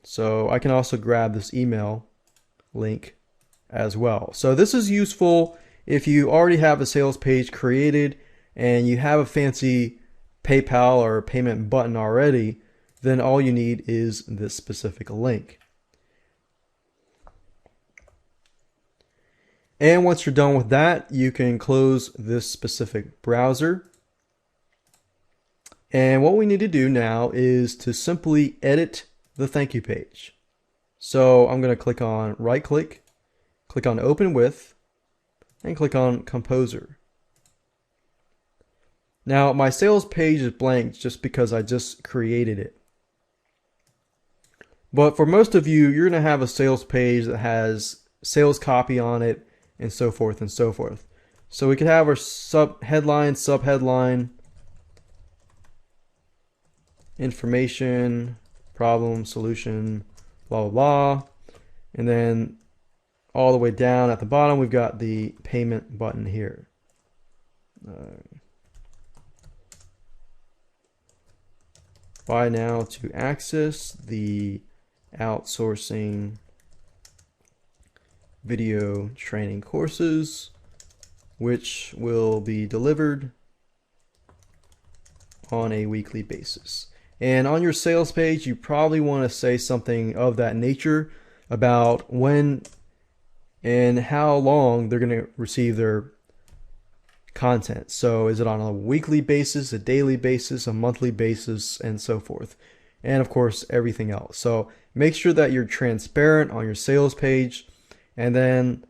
S1: So I can also grab this email link as well. So this is useful if you already have a sales page created and you have a fancy PayPal or payment button already, then all you need is this specific link. And once you're done with that, you can close this specific browser. And what we need to do now is to simply edit the thank you page. So I'm going to click on right click, click on Open With, and click on Composer. Now my sales page is blank just because I just created it. But for most of you, you're going to have a sales page that has sales copy on it and so forth and so forth. So we could have our headline, subheadline, information, problem, solution, blah, blah, blah. And then all the way down at the bottom, we've got the payment button here. Buy now to access the outsourcing video training courses, which will be delivered on a weekly basis. And on your sales page, you probably want to say something of that nature about when and how long they're going to receive their content. So is it on a weekly basis, a daily basis, a monthly basis, and so forth. And of course, everything else. So make sure that you're transparent on your sales page. And then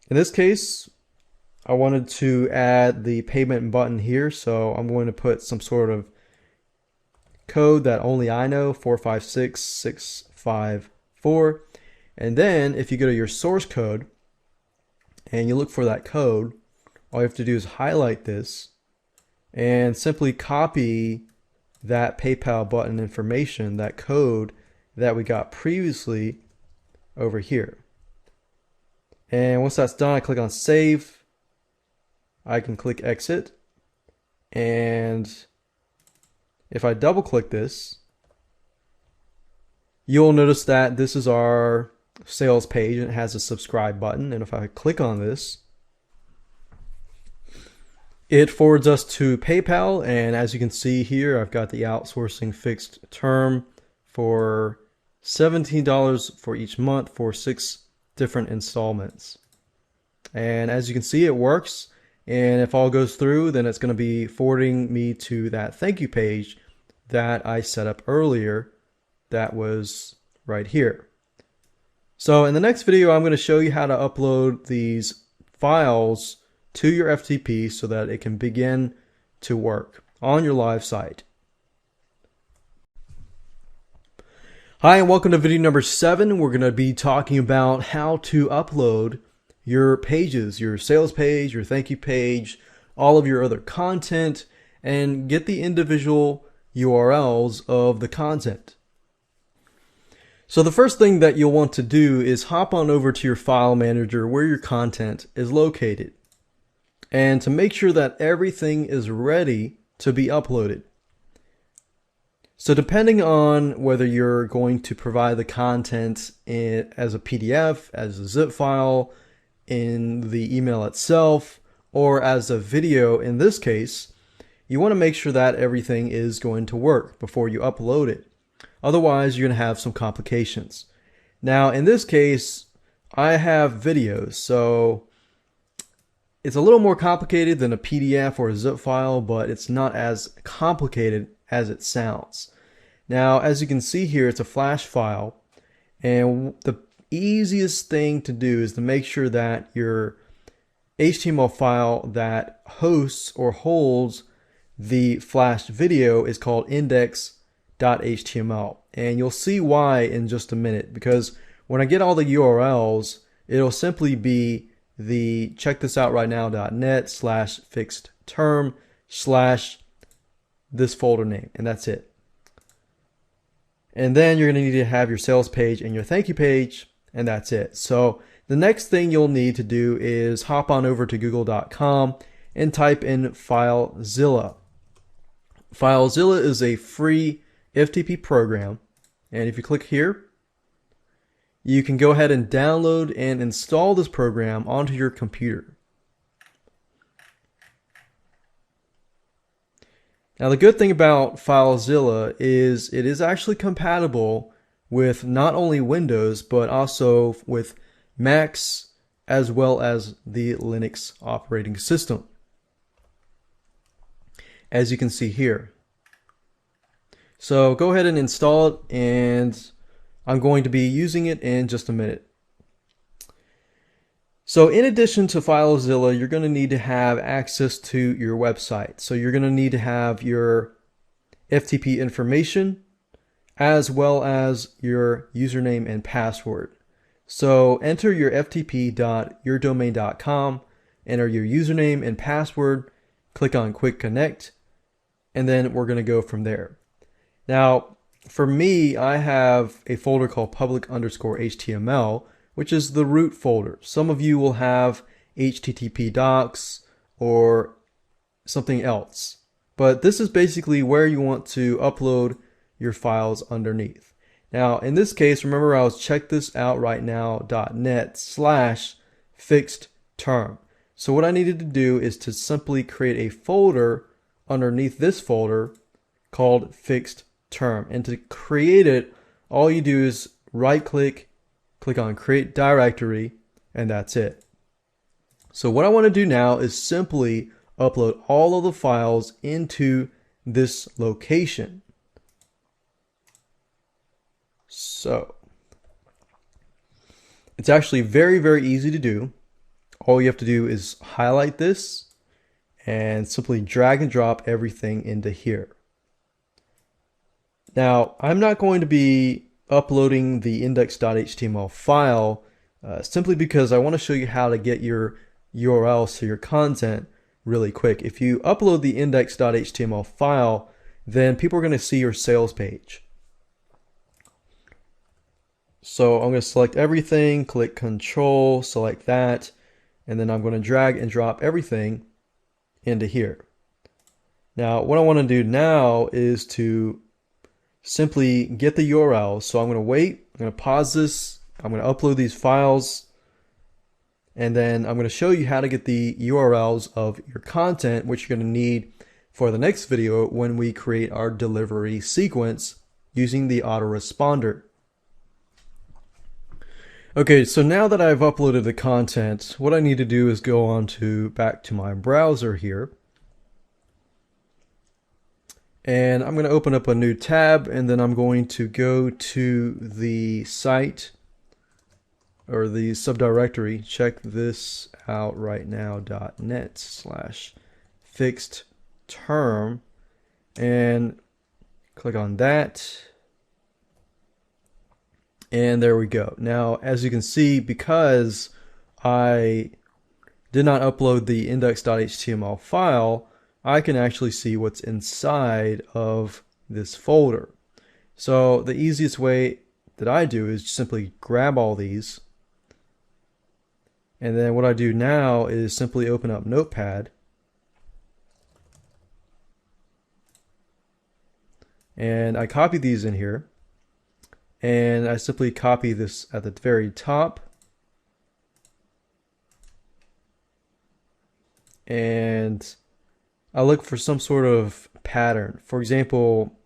S1: in this case, I wanted to add the payment button here. So I'm going to put some sort of code that only I know, 456654. And then if you go to your source code and you look for that code, all you have to do is highlight this and simply copy that PayPal button information, that code that we got previously over here. And once that's done, I click on save. I can click exit. And if I double click this, you'll notice that this is our sales page and it has a subscribe button. And if I click on this, it forwards us to PayPal, and as you can see here, I've got the outsourcing fixed term for $17 for each month for 6 different installments. And as you can see, it works. And if all goes through, then it's going to be forwarding me to that thank you page that I set up earlier. That was right here. So in the next video, I'm going to show you how to upload these files to your FTP so that it can begin to work on your live site. Hi, and welcome to video number 7. We're going to be talking about how to upload your pages, your sales page, your thank you page, all of your other content, and get the individual URLs of the content. So the first thing that you'll want to do is hop on over to your file manager where your content is located, and to make sure that everything is ready to be uploaded. So depending on whether you're going to provide the content as a PDF, as a zip file, in the email itself, or as a video in this case, you want to make sure that everything is going to work before you upload it. Otherwise, you're going to have some complications. Now, in this case, I have videos, so it's a little more complicated than a PDF or a zip file, but it's not as complicated as it sounds. Now, as you can see here, it's a flash file, and the easiest thing to do is to make sure that your HTML file that hosts or holds the flashed video is called index.html. And you'll see why in just a minute, because when I get all the URLs, it'll simply be the checkthisout.right/now.net/fixed-term/this folder name, and that's it. And then you're going to need to have your sales page and your thank you page, and that's it. So the next thing you'll need to do is hop on over to google.com and type in FileZilla. FileZilla is a free FTP program, and if you click here, you can go ahead and download and install this program onto your computer. Now, the good thing about FileZilla is it is actually compatible with not only Windows, but also with Macs as well as the Linux operating system, as you can see here. So go ahead and install it, and I'm going to be using it in just a minute. So in addition to FileZilla, you're going to need to have access to your website. So you're going to need to have your FTP information as well as your username and password. So enter your ftp.yourdomain.com, enter your username and password, click on Quick Connect, and then we're going to go from there. Now, for me, I have a folder called public_HTML, which is the root folder. Some of you will have HTTP docs or something else, but this is basically where you want to upload your files underneath. Now, in this case, remember I was checkthisout.right now.net/fixed-term. So what I needed to do is to simply create a folder underneath this folder called fixed term. And to create it, all you do is right click, click on create directory, and that's it. So what I want to do now is simply upload all of the files into this location. So it's actually very, very easy to do. All you have to do is highlight this and simply drag and drop everything into here. Now, I'm not going to be uploading the index.html file simply because I want to show you how to get your URLs to your content really quick. If you upload the index.html file, then people are going to see your sales page. So I'm going to select everything, click Control, select that, and then I'm going to drag and drop everything into here. Now, what I want to do now is to simply get the URL. So I'm going to wait, I'm going to pause this, I'm going to upload these files, and then I'm going to show you how to get the URLs of your content, which you're going to need for the next video when we create our delivery sequence using the autoresponder. Okay, so now that I've uploaded the content, what I need to do is go on to back to my browser here. And I'm going to open up a new tab, and then I'm going to go to the site or the subdirectory. Check this out right now, .net/fixed term, and click on that. And there we go. Now, as you can see, because I did not upload the index.html file, I can actually see what's inside of this folder. So the easiest way that I do is simply grab all these. And then what I do now is simply open up Notepad. And I copy these in here. And I simply copy this at the very top. And I look for some sort of pattern. For example,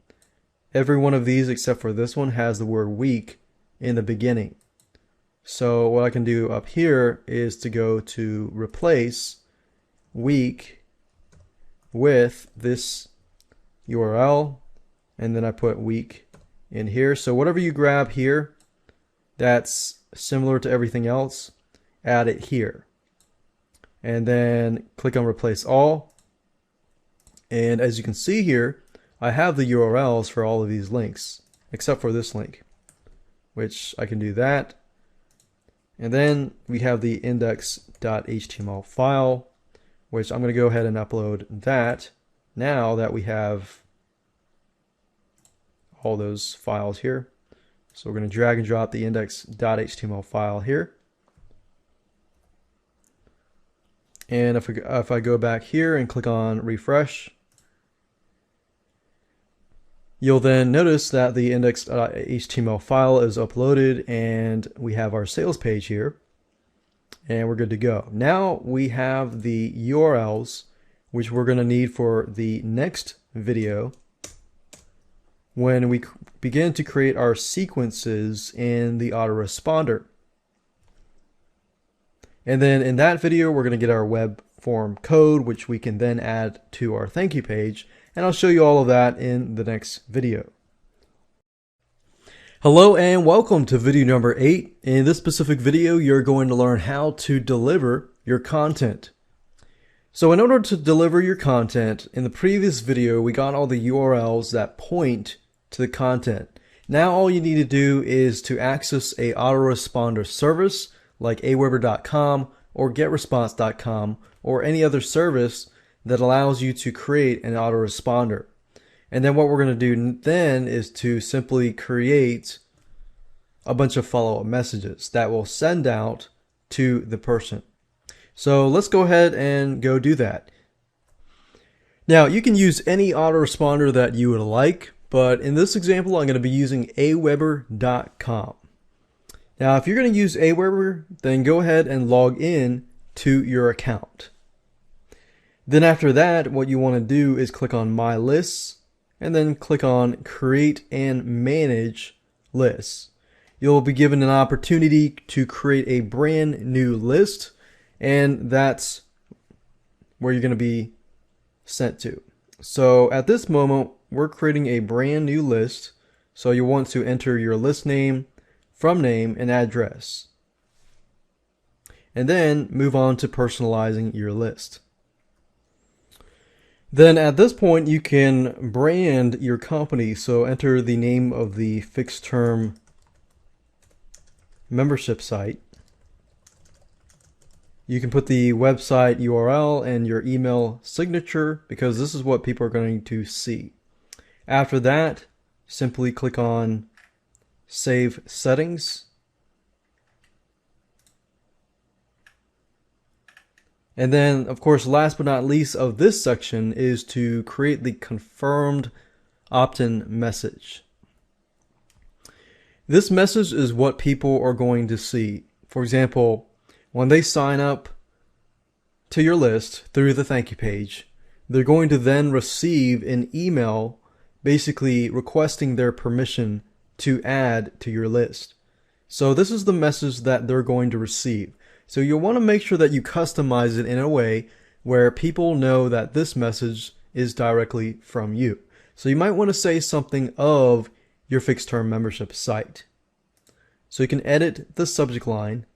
S1: every one of these except for this one has the word week in the beginning. So what I can do up here is to go to replace week with this URL, and then I put week in here. So whatever you grab here that's similar to everything else, add it here. And then click on replace all. And as you can see here, I have the URLs for all of these links, except for this link, which I can do that. And then we have the index.html file, which I'm going to go ahead and upload that now that we have all those files here. So we're going to drag and drop the index.html file here. And if I go back here and click on refresh, you'll then notice that the index.html file is uploaded and we have our sales page here and we're good to go. Now we have the URLs which we're going to need for the next video when we begin to create our sequences in the autoresponder. And then in that video, we're going to get our web form code, which we can then add to our thank you page. And I'll show you all of that in the next video. Hello and welcome to video number 8. In this specific video, you're going to learn how to deliver your content. So in order to deliver your content, in the previous video, we got all the URLs that point to the content. Now all you need to do is to access a autoresponder service like aweber.com or getresponse.com or any other service that allows you to create an autoresponder. And then what we're going to do then is to simply create a bunch of follow-up messages that will send out to the person. So let's go ahead and go do that. Now you can use any autoresponder that you would like, but in this example I'm going to be using aweber.com. Now if you're going to use Aweber, then go ahead and log in to your account. Then after that, what you want to do is click on My Lists, and then click on Create and Manage Lists. You'll be given an opportunity to create a brand new list, and that's where you're going to be sent to. So at this moment, we're creating a brand new list. So you want to enter your list name, from name, and address. And then move on to personalizing your list. Then at this point, you can brand your company. So enter the name of the fixed term membership site. You can put the website URL and your email signature because this is what people are going to see. After that, simply click on Save Settings. And then, of course, last but not least of this section is to create the confirmed opt-in message. This message is what people are going to see. For example, when they sign up to your list through the thank you page, they're going to then receive an email basically requesting their permission to add to your list. So this is the message that they're going to receive. So you'll want to make sure that you customize it in a way where people know that this message is directly from you. So you might want to say something of your fixed term membership site. So you can edit the subject line.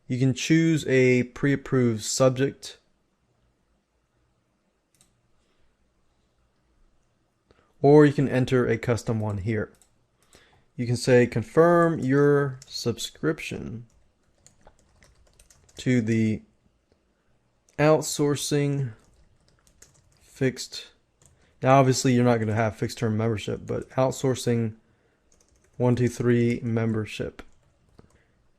S1: You can choose a pre-approved subject. Or you can enter a custom one here. You can say confirm your subscription to the outsourcing fixed. Now obviously you're not going to have fixed term membership, but outsourcing 123 membership.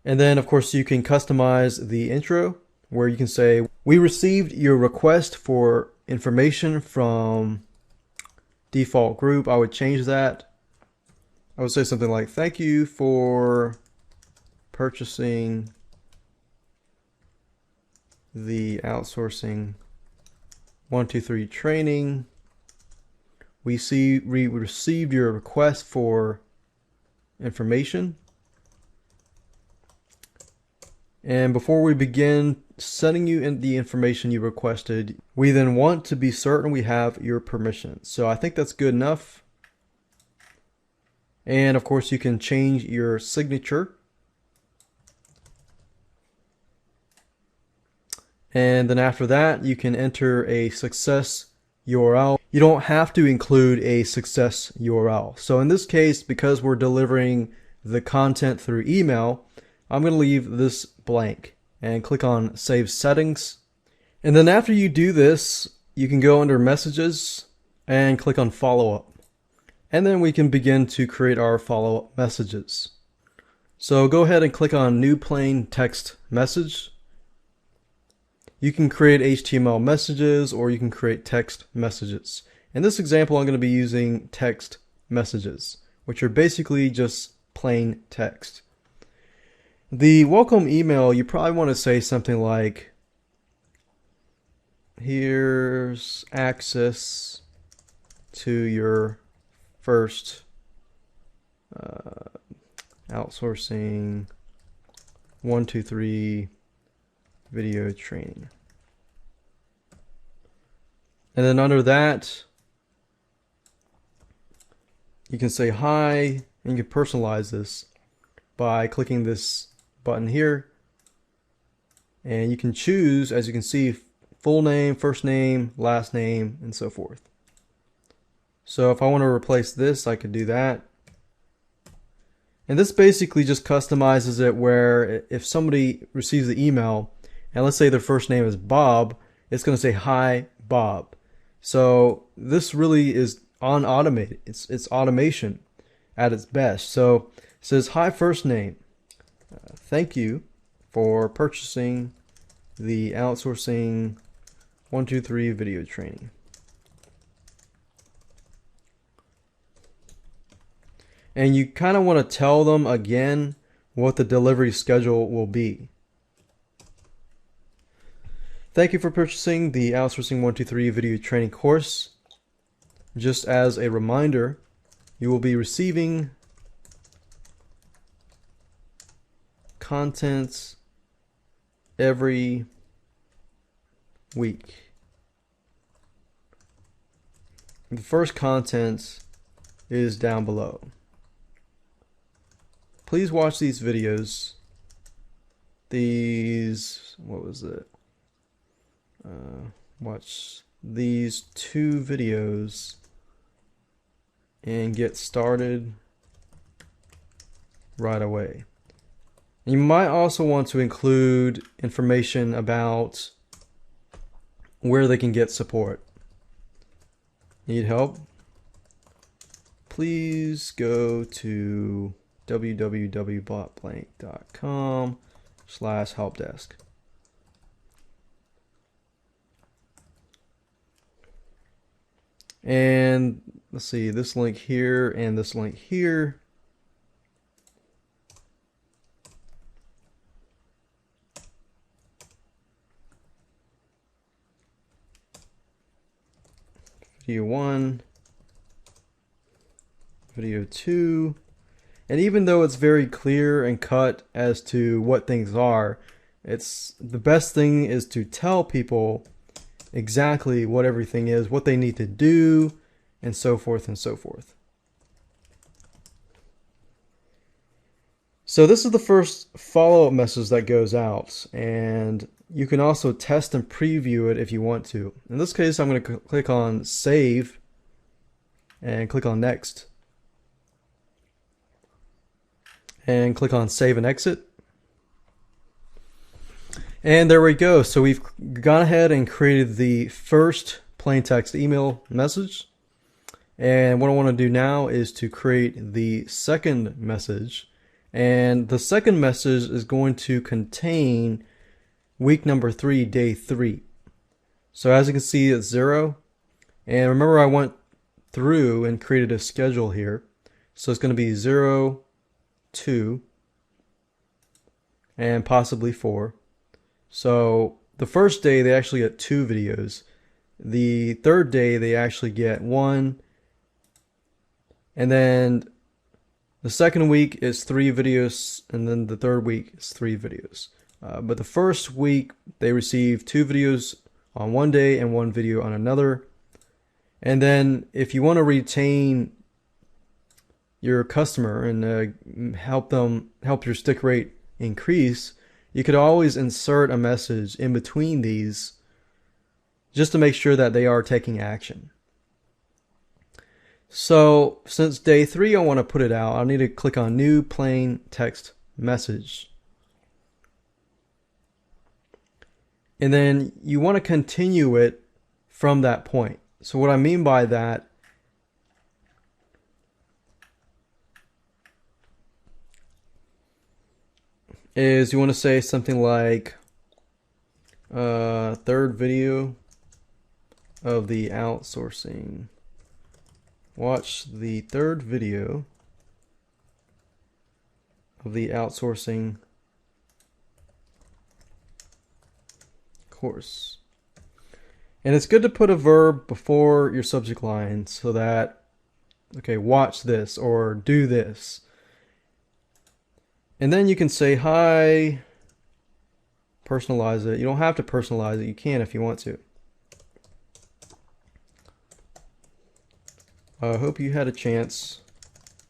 S1: And then of course you can customize the intro where you can say, we received your request for information from default group. I would change that. I would say something like, thank you for purchasing the outsourcing 123 training. We received your request for information. And before we begin sending you in the information you requested, we then want to be certain we have your permission. So I think that's good enough. And of course you can change your signature. And then after that, you can enter a success URL. You don't have to include a success URL. So in this case, because we're delivering the content through email, I'm going to leave this blank and click on Save Settings. And then after you do this, you can go under Messages and click on Follow Up. And then we can begin to create our follow-up messages. So go ahead and click on New Plain Text Message. You can create HTML messages or you can create text messages. In this example, I'm going to be using text messages, which are basically just plain text. The welcome email, you probably want to say something like, here's access to your first outsourcing 123 video training. And then under that, you can say hi, and you can personalize this by clicking this button here. And you can choose, as you can see, full name, first name, last name, and so forth. So if I want to replace this, I could do that. And this basically just customizes it where if somebody receives the email, and let's say their first name is Bob, it's going to say, hi, Bob. So this really is automated. It's automation at its best. So it says, hi, first name. Thank you for purchasing the outsourcing 123 video training. And you kind of want to tell them again what the delivery schedule will be. Thank you for purchasing the Outsourcing 123 video training course. just as a reminder, you will be receiving content every week. The first content is down below. Please watch these videos. What was it? Watch these 2 videos and get started right away. You might also want to include information about where they can get support. Need help? Please go to www.blank.com/helpdesk. And let's see, this link here and this link here. Video 1, video 2, and even though it's very clear and cut as to what things are, it's the best thing is to tell people exactly what everything is, what they need to do, and so forth and so forth. So this is the first follow-up message that goes out, and you can also test and preview it if you want to. In this case, I'm going to click on Save and click on Next. And click on Save and Exit. And there we go. So we've gone ahead and created the first plain text email message. And what I want to do now is to create the second message. And the second message is going to contain week number 3, day 3. So as you can see, it's 0. And remember, I went through and created a schedule here. So it's going to be 0, 2, and possibly 4. So the first day, they actually get 2 videos. The third day, they actually get 1. And then the second week is 3 videos. And then the third week is 3 videos. But the first week, they receive 2 videos on one day and 1 video on another. And then if you want to retain your customer and help your stick rate increase, you could always insert a message in between these just to make sure that they are taking action. So since day 3, I want to put it out, I need to click on New Plain Text Message. And then you want to continue it from that point. So what I mean by that is you want to say something like third video of the outsourcing. Watch the third video of the outsourcing course. And it's good to put a verb before your subject line so that, okay, watch this or do this. And then you can say hi, personalize it. You don't have to personalize it. You can if you want to. I hope you had a chance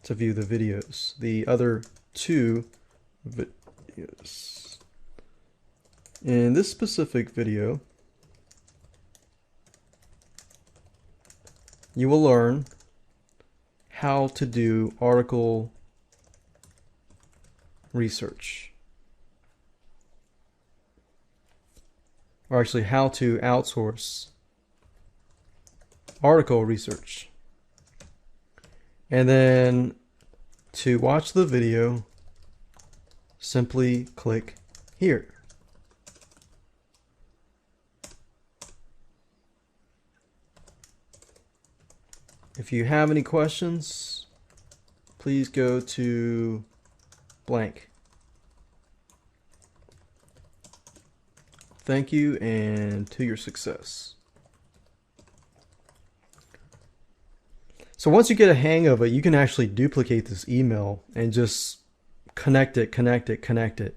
S1: to view the videos, the other 2 videos. In this specific video, you will learn how to do article research. Or actually, how to outsource article research. And then to watch the video, simply click here. If you have any questions, please go to blank. Thank you, and to your success. So once you get a hang of it, you can actually duplicate this email and just connect it, connect it, connect it.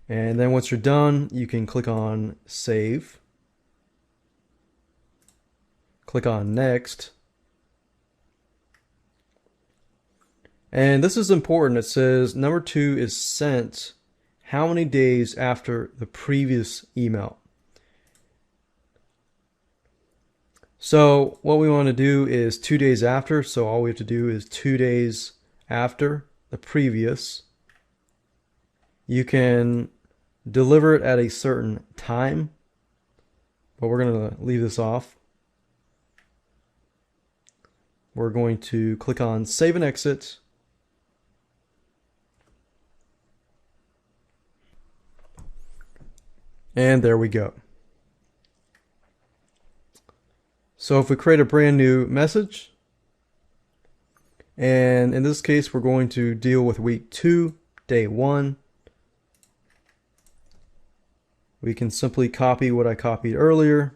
S1: And then once you're done, you can click on save, click on next. And this is important. It says number 2 is sent how many days after the previous email. So what we want to do is 2 days after. So all we have to do is 2 days after the previous. You can deliver it at a certain time, but we're going to leave this off. We're going to click on save and exit. And there we go. So if we create a brand new message, and in this case, we're going to deal with week 2, day 1. We can simply copy what I copied earlier.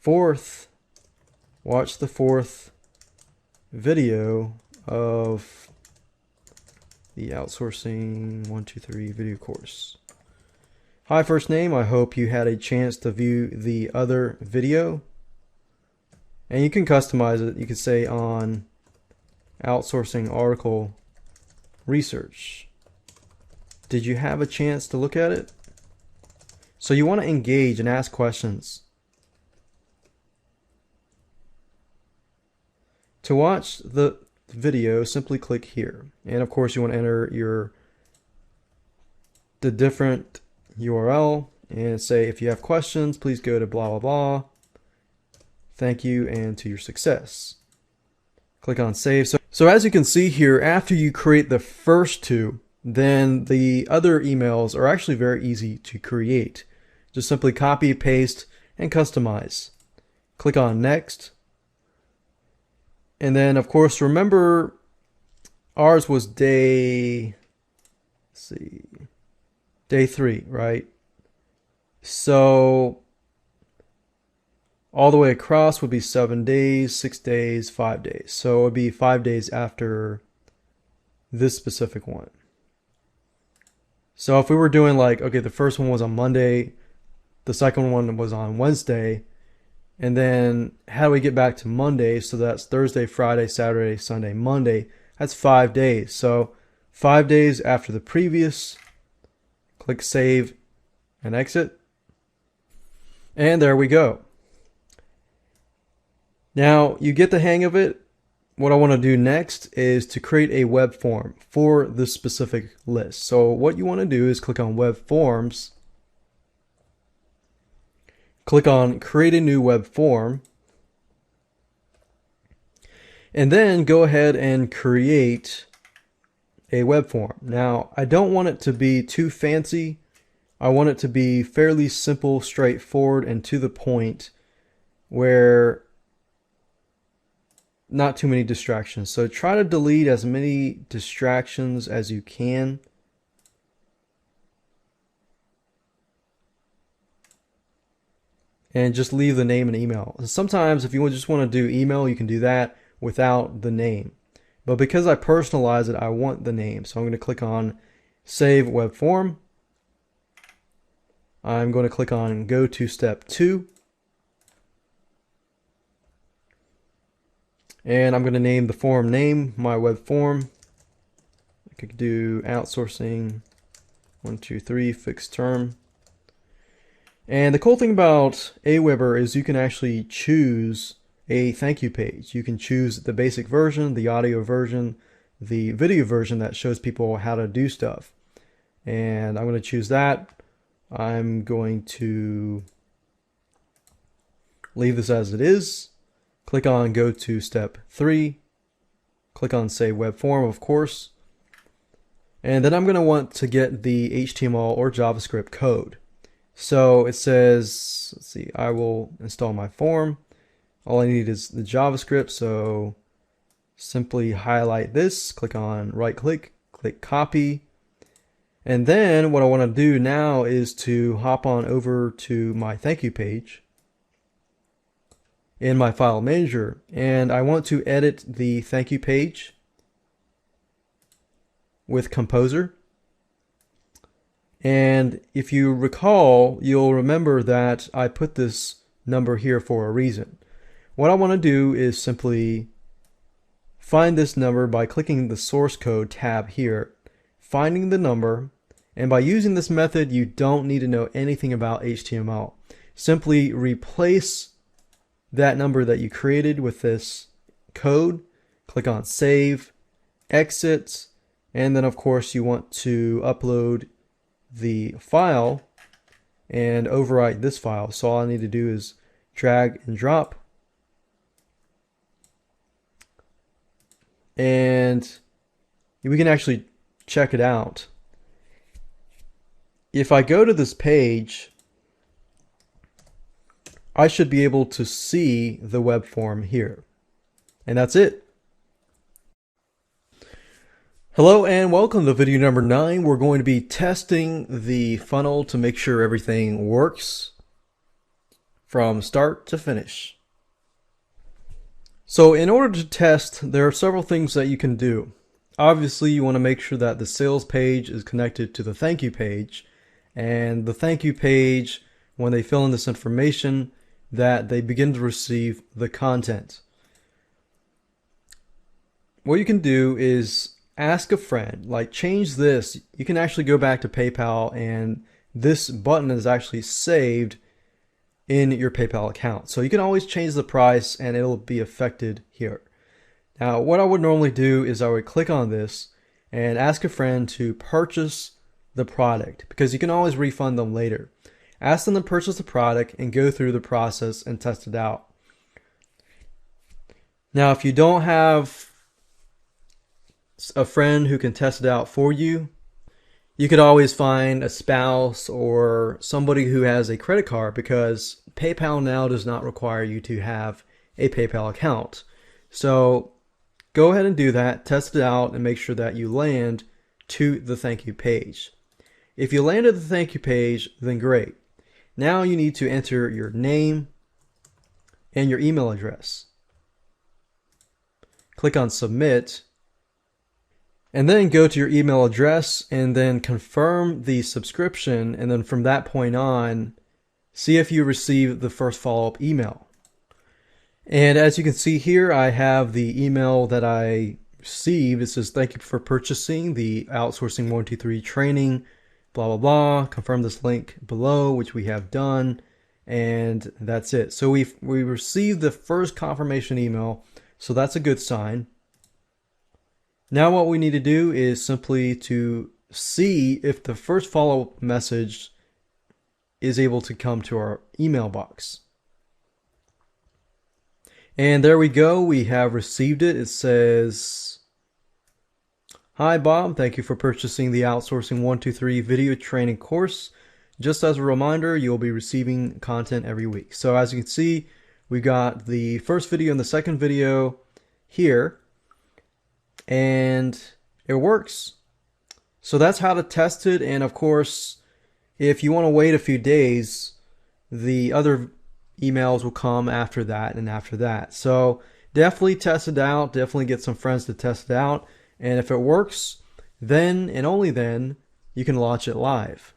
S1: 4th, watch the 4th video of the Outsourcing 123 video course. Hi, first name. I hope you had a chance to view the other video. And you can customize it. You can say on outsourcing article research. Did you have a chance to look at it? So you want to engage and ask questions. To watch the video, simply click here. And of course you want to enter the different URL and say if you have questions, please go to blah blah blah. Thank you and to your success. Click on save. So as you can see here, after you create the first 2, then the other emails are actually very easy to create. Just simply copy, paste, and customize. Click on next. And then of course, remember ours was day 3, right? So all the way across would be 7 days, 6 days, 5 days. So it would be 5 days after this specific one. So if we were doing like, okay, the first one was on Monday, the second one was on Wednesday, and then how do we get back to Monday? So that's Thursday, Friday, Saturday, Sunday, Monday. That's 5 days. So 5 days after the previous, click save and exit. And there we go. Now you get the hang of it. What I want to do next is to create a web form for this specific list. So what you want to do is click on web forms, click on create a new web form, and then go ahead and create a web form. Now I don't want it to be too fancy. I want it to be fairly simple, straightforward, and to the point where not too many distractions. So try to delete as many distractions as you can. And just leave the name and email. Sometimes if you just want to do email, you can do that without the name. But because I personalize it, I want the name. So I'm going to click on Save Web Form. I'm going to click on Go to Step 2. And I'm going to name the form name, my web form. I could do outsourcing 123 fixed term. And the cool thing about Aweber is you can actually choose a thank you page. You can choose the basic version, the audio version, the video version that shows people how to do stuff. And I'm going to choose that. I'm going to leave this as it is. Click on Go to Step 3. Click on Save Web Form, of course. And then I'm going to want to get the HTML or JavaScript code. So it says, let's see, I will install my form. All I need is the JavaScript. So simply highlight this, click on right click, click copy. And then what I want to do now is to hop on over to my thank you page. in my file manager, and I want to edit the thank you page with Composer. And if you recall, you'll remember that I put this number here for a reason. What I want to do is simply find this number by clicking the source code tab here, finding the number, and by using this method, you don't need to know anything about HTML. Simply replace that number that you created with this code, click on Save, Exit, and then of course you want to upload the file and overwrite this file. So all I need to do is drag and drop, and we can actually check it out. If I go to this page, I should be able to see the web form here. And that's it. Hello and welcome to video number 9. We're going to be testing the funnel to make sure everything works from start to finish. So in order to test, there are several things that you can do. Obviously, you want to make sure that the sales page is connected to the thank you page, and the thank you page, when they fill in this information, that they begin to receive the content. What you can do is ask a friend, like change this. You can actually go back to PayPal, and this button is actually saved in your PayPal account. So you can always change the price and it'll be affected here. Now, what I would normally do is I would click on this and ask a friend to purchase the product, because you can always refund them later. Ask them to purchase the product and go through the process and test it out. Now, if you don't have a friend who can test it out for you, you could always find a spouse or somebody who has a credit card, because PayPal now does not require you to have a PayPal account. So go ahead and do that, test it out, and make sure that you land to the thank you page. If you landed the thank you page, then great. Now you need to enter your name and your email address. Click on Submit, and then go to your email address and then confirm the subscription, and then from that point on, see if you receive the first follow-up email. And as you can see here, I have the email that I received. It says, "Thank you for purchasing the Outsourcing 123 training, blah, blah, blah. Confirm this link below," which we have done. And that's it. So we received the first confirmation email. So that's a good sign. Now what we need to do is simply to see if the first follow-up message is able to come to our email box. And there we go. We have received it. It says, "Hi Bob, thank you for purchasing the Outsourcing 123 video training course. Just as a reminder, you'll be receiving content every week." So as you can see, we got the first video and the second video here, and it works. So that's how to test it. And of course, if you want to wait a few days, the other emails will come after that and after that. So definitely test it out. Definitely get some friends to test it out. And if it works, then and only then you can launch it live.